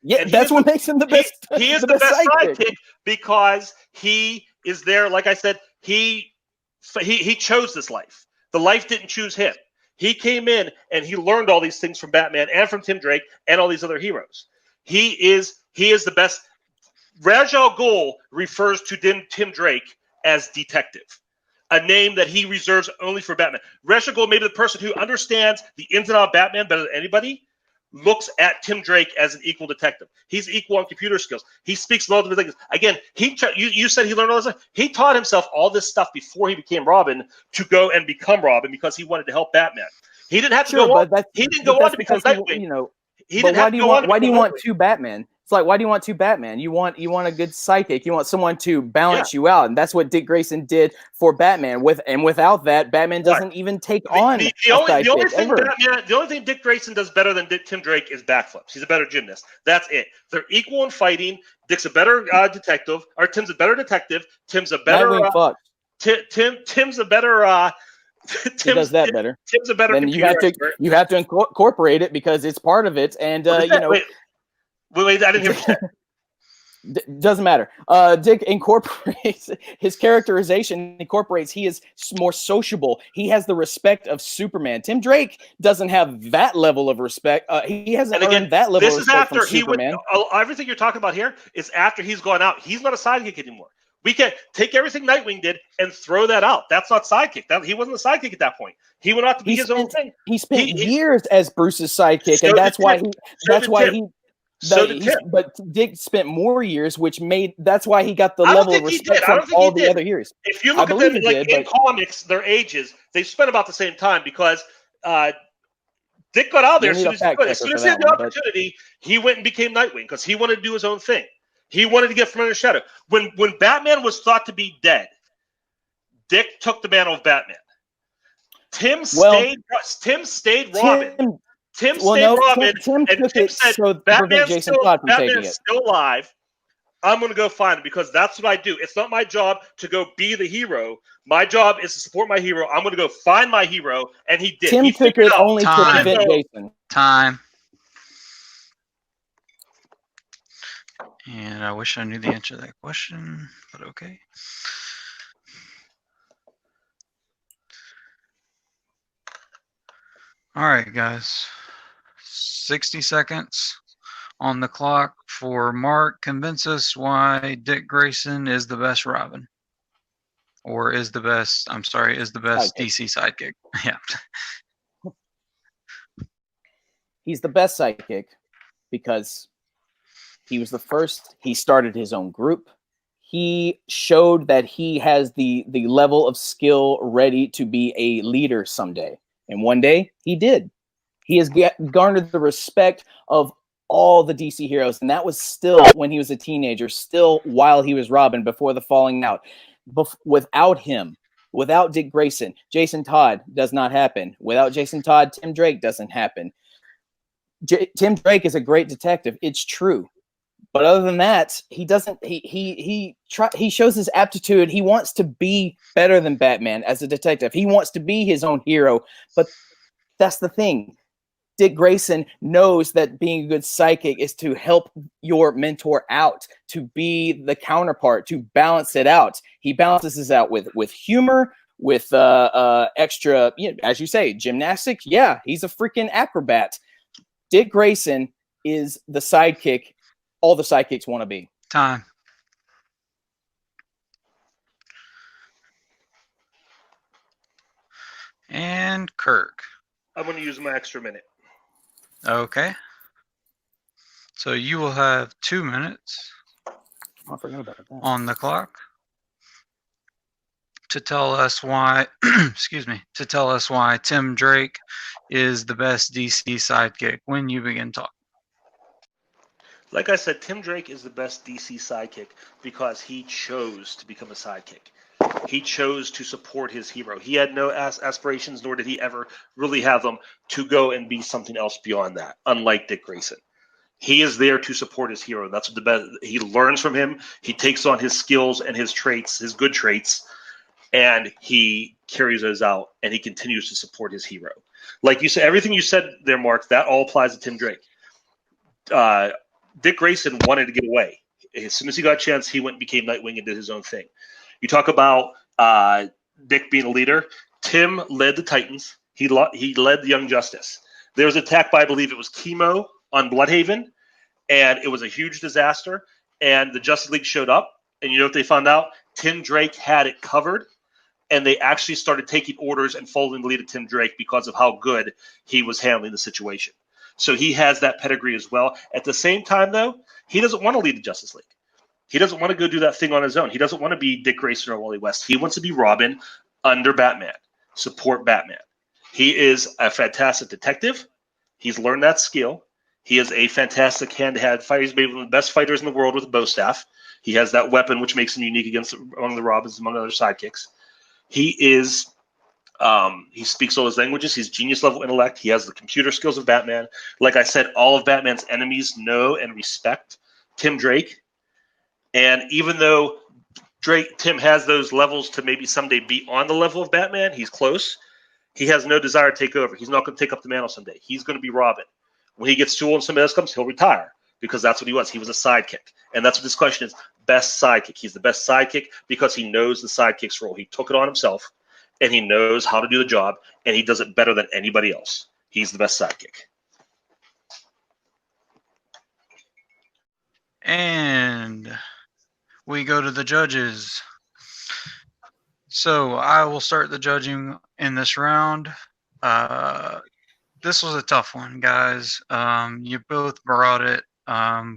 Yeah, that's what makes him the best. He is the best sidekick because he is there. Like I said, he chose this life. The life didn't choose him. He came in and he learned all these things from Batman and from Tim Drake and all these other heroes. He is the best. Ra's al Ghul refers to Tim Drake as detective, a name that he reserves only for Batman. Ra's al Ghul, maybe the person who understands the ins and outs of Batman better than anybody, looks at Tim Drake as an equal detective. He's equal on computer skills. He speaks multiple things. Again, you said he learned all this stuff. He taught himself all this stuff before he became Robin to go and become Robin because he wanted to help Batman. He didn't have to go on. He didn't go on to become Nightwing. Why do you want two Batman? It's like, why do you want two Batman? You want a good psychic. You want someone to balance you out, and that's what Dick Grayson did for Batman. Without that, Batman doesn't even take on the only thing Dick Grayson does better than Tim Drake is backflips. He's a better gymnast. That's it. They're equal in fighting. Dick's a better detective, or Tim's a better detective. Tim's a better. Tim's a better. He does that better. Tim's a better. Then you have to incorporate it because it's part of it, and Wait, I didn't hear what you said. Doesn't matter. Dick incorporates his characterization. He is more sociable. He has the respect of Superman. Tim Drake doesn't have that level of respect. He hasn't earned that level of respect from Superman. Everything you're talking about here is after he's gone out. He's not a sidekick anymore. We can take everything Nightwing did and throw that out. That's not sidekick. He wasn't a sidick at that point. He went out to be his own thing. He spent years as Bruce's sidekick, and that's why he. But Dick spent more years, that's why he got the level of respect from all the other years. If you look at them in comics, their ages, they spent about the same time because Dick got out there as soon as he had the opportunity. He went and became Nightwing because he wanted to do his own thing. He wanted to get from under the shadow. When Batman was thought to be dead, Dick took the mantle of Batman. Tim stayed Robin. Tim stayed Robin, and Tim said, Batman's still alive. I'm going to go find him because that's what I do. It's not my job to go be the hero. My job is to support my hero. I'm going to go find my hero, and he did. Tim took it only to prevent Jason. Time. And I wish I knew the answer to that question, but okay. All right, guys. 60 seconds on the clock for Mark. Convince us why Dick Grayson is the best Robin. Or is the best DC sidekick. Yeah. He's the best sidekick because he was the first. He started his own group. He showed that he has the level of skill ready to be a leader someday. And one day he did. He has garnered the respect of all the DC heroes. And that was still when he was a teenager, still while he was Robin, before the falling out. Without him, without Dick Grayson, Jason Todd does not happen. Without Jason Todd, Tim Drake doesn't happen. Tim Drake is a great detective. It's true. But other than that, he doesn't. He shows his aptitude. He wants to be better than Batman as a detective. He wants to be his own hero. But that's the thing. Dick Grayson knows that being a good psychic is to help your mentor out, to be the counterpart, to balance it out. He balances this out with humor, with extra, as you say, gymnastics. Yeah, he's a freaking acrobat. Dick Grayson is the sidekick all the sidekicks want to be. Time. And Kirk. I'm going to use my extra minute. Okay. So you will have 2 minutes I forgot about that. On the clock to tell us why, to tell us why Tim Drake is the best DC sidekick when you begin talking. Like I said, Tim Drake is the best DC sidekick because he chose to become a sidekick. He chose to support his hero. He had no aspirations, nor did he ever really have them, to go and be something else beyond that, unlike Dick Grayson. He is there to support his hero. That's what the best. He learns from him. He takes on his skills and his traits, his good traits, and he carries those out, and he continues to support his hero. Like you said, everything you said there, Mark, that all applies to Tim Drake. Dick Grayson wanted to get away. As soon as he got a chance, he went and became Nightwing and did his own thing. You talk about Dick being a leader. Tim led the Titans. He led the Young Justice. There was an attack by, I believe it was Chemo on Bloodhaven, and it was a huge disaster. And the Justice League showed up, and you know what they found out? Tim Drake had it covered, and they actually started taking orders and following the lead of Tim Drake because of how good he was handling the situation. So he has that pedigree as well. At the same time, though, he doesn't want to lead the Justice League. He doesn't want to go do that thing on his own. He doesn't want to be Dick Grayson or Wally West. He wants to be Robin under Batman, support Batman. He is a fantastic detective. He's learned that skill. He is a fantastic hand-to-hand fighter. He's maybe one of the best fighters in the world with a bow staff. He has that weapon, which makes him unique among the Robins, among other sidekicks. He is... he speaks all his languages. He's genius level intellect. He has the computer skills of Batman. Like I said, all of Batman's enemies know and respect Tim Drake. And even though Tim has those levels to maybe someday be on the level of Batman, he's close. He has no desire to take over. He's not going to take up the mantle someday. He's going to be Robin. When he gets too old and somebody else comes, he'll retire. because that's what he was. He was a sidekick. And that's what this question is. Best sidekick. He's the best sidekick because he knows the sidekick's role. He took it on himself, and he knows how to do the job, and he does it better than anybody else. He's the best sidekick. And we go to the judges. So I will start the judging in this round. This was a tough one, guys. You both brought it.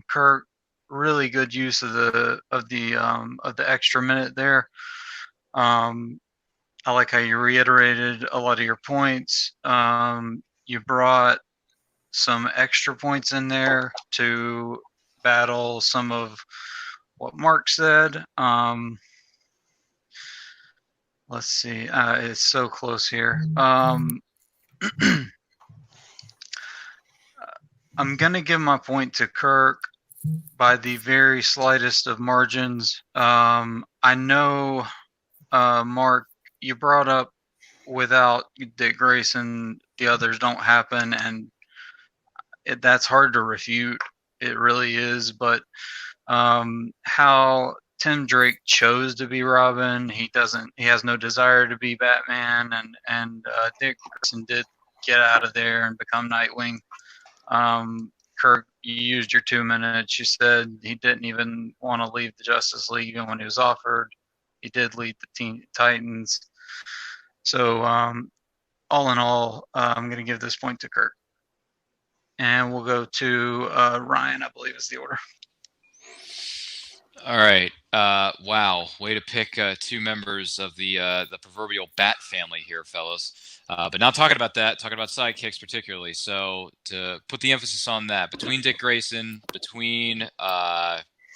Kirk, really good use of the extra minute there. I like how you reiterated a lot of your points. You brought some extra points in there to battle some of what Mark said. Let's see. It's so close here. I'm going to give my point to Kirk by the very slightest of margins. I know, Mark, you brought up without Dick Grayson, the others don't happen, and that's hard to refute. It really is. But how Tim Drake chose to be Robin, he has no desire to be Batman, and Dick Grayson did get out of there and become Nightwing. Kirk, you used your 2 minutes. You said he didn't even want to leave the Justice League even when he was offered. He did lead the Teen Titans. So all in all, I'm going to give this point to Kirk. And we'll go to Ryan, I believe is the order. All right. Wow. Way to pick 2 members of the proverbial Bat family here, fellas. But not talking about that, talking about sidekicks particularly. So to put the emphasis on that, between Dick Grayson, between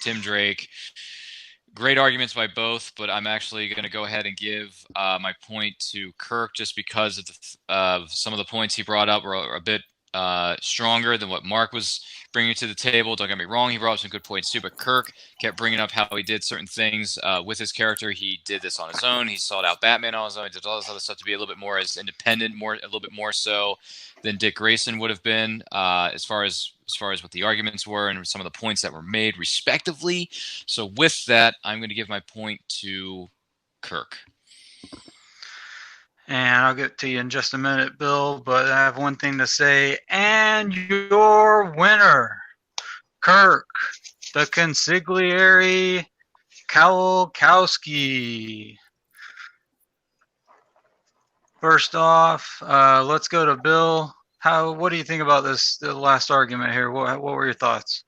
Tim Drake, great arguments by both, but I'm actually going to go ahead and give my point to Kirk just because of some of the points he brought up were a bit stronger than what Mark was bringing to the table. Don't get me wrong, he brought up some good points too, but Kirk kept bringing up how he did certain things with his character. He did this on his own. He sought out Batman on his own. He did all this other stuff to be a little bit more as independent, a little bit more so than Dick Grayson would have been as far as what the arguments were and some of the points that were made respectively. So with that, I'm going to give my point to Kirk. And I'll get to you in just a minute, Bill, but I have one thing to say. And your winner, Kirk, the consigliere Kowalkowski. First off, let's go to Bill. What do you think about the last argument here? What were your thoughts?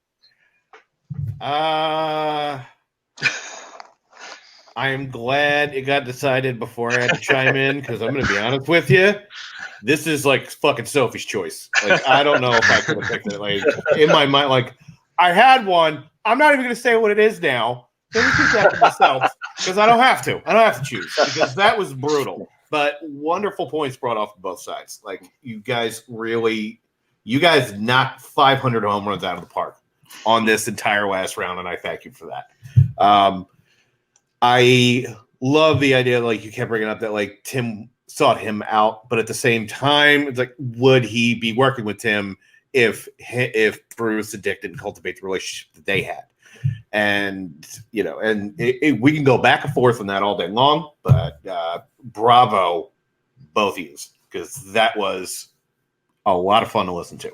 I am glad it got decided before I had to chime in because I'm going to be honest with you. This is like fucking Sophie's choice. Like, I don't know if I could have picked it. Like, in my mind, like, I had one. I'm not even going to say what it is now. Let me keep that to myself because I don't have to. I don't have to choose because that was brutal. But wonderful points brought off both sides. Like, you guys knocked 500 home runs out of the park on this entire last round, and I thank you for that. I love the idea, like you kept bringing up that like Tim sought him out, but at the same time, it's like, would he be working with Tim if Bruce and Dick didn't cultivate the relationship that they had? And we can go back and forth on that all day long, but bravo, both of you, because that was a lot of fun to listen to.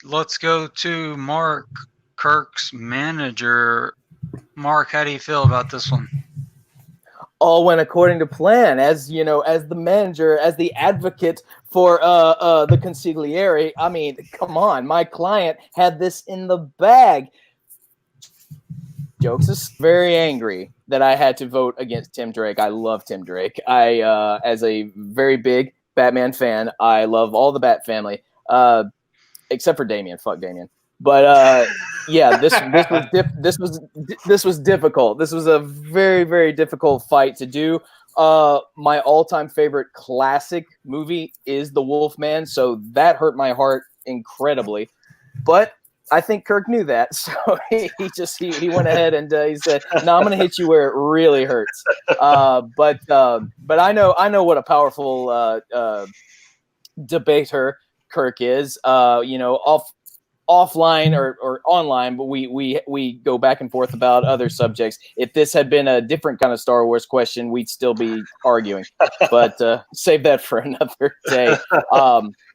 Let's go to Mark, Kirk's manager. Mark, how do you feel about this one? All went according to plan. As you know, as the manager, as the advocate for the consigliere, I mean, come on, my client had this in the bag. Jokes is very angry that I had to vote against Tim Drake. I love Tim Drake. As a very big Batman fan, I love all the Bat family, except for Damian. Fuck Damian. But yeah, this was difficult. This was a very, very difficult fight to do. My all-time favorite classic movie is The Wolfman, so that hurt my heart incredibly. But I think Kirk knew that, so he went ahead and he said, "No, I'm going to hit you where it really hurts." But I know what a powerful debater Kirk is. Offline or online, but we go back and forth about other subjects. If this had been a different kind of Star Wars question, we'd still be arguing. But save that for another day.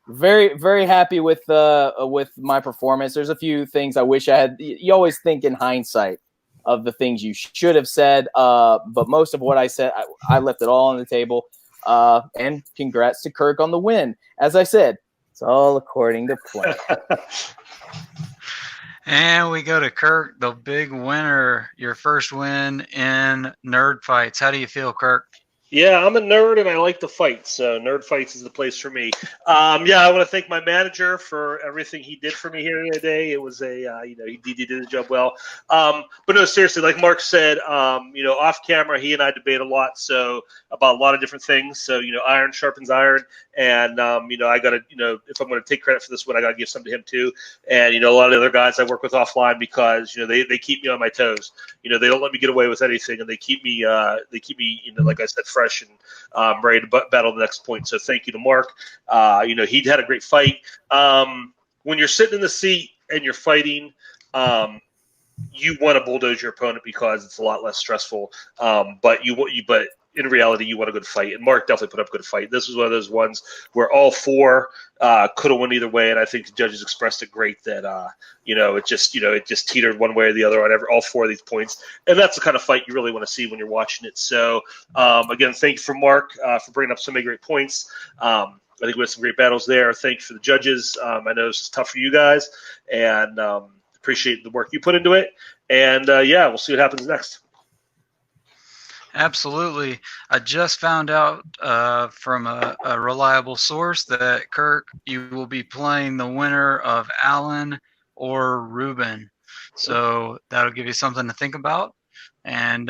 Very, very happy with my performance. There's a few things I wish I had. You always think in hindsight of the things you should have said, but most of what I said, I left it all on the table. And congrats to Kirk on the win. As I said, it's all according to plan. And we go to Kirk, the big winner, your first win in Nerd Fights. How do you feel, Kirk? Yeah, I'm a nerd and I like to fight, so Nerd Fights is the place for me. Yeah, I want to thank my manager for everything he did for me here today. It was he did his job well. But no, seriously, like Mark said, off camera, he and I debate a lot, so about a lot of different things. So iron sharpens iron, and I got to if I'm going to take credit for this one, I got to give some to him too. And a lot of the other guys I work with offline because they keep me on my toes. They don't let me get away with anything, and they keep me like I said, fresh and ready to battle the next point. So thank you to Mark. He had a great fight. When you're sitting in the seat and you're fighting, you want to bulldoze your opponent because it's a lot less stressful. But in reality, you want a good fight. And Mark definitely put up a good fight. This was one of those ones where all four could have won either way. And I think the judges expressed it great that, it just teetered one way or the other on all four of these points. And that's the kind of fight you really want to see when you're watching it. So, again, thank you for Mark for bringing up so many great points. I think we had some great battles there. Thank you for the judges. I know this is tough for you guys. And appreciate the work you put into it. And, we'll see what happens next. Absolutely. I just found out from a reliable source that, Kirk, you will be playing the winner of Allen or Ruben. So that'll give you something to think about. And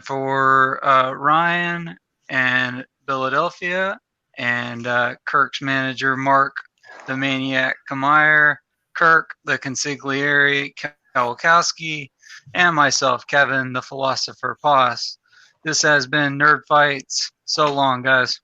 for Ryan and Philadelphia and Kirk's manager, Mark the Maniac Camire, Kirk the Consigliere Kowalkowski, and myself, Kevin, the Philosopher Poss. This has been Nerd Fights. So long, guys.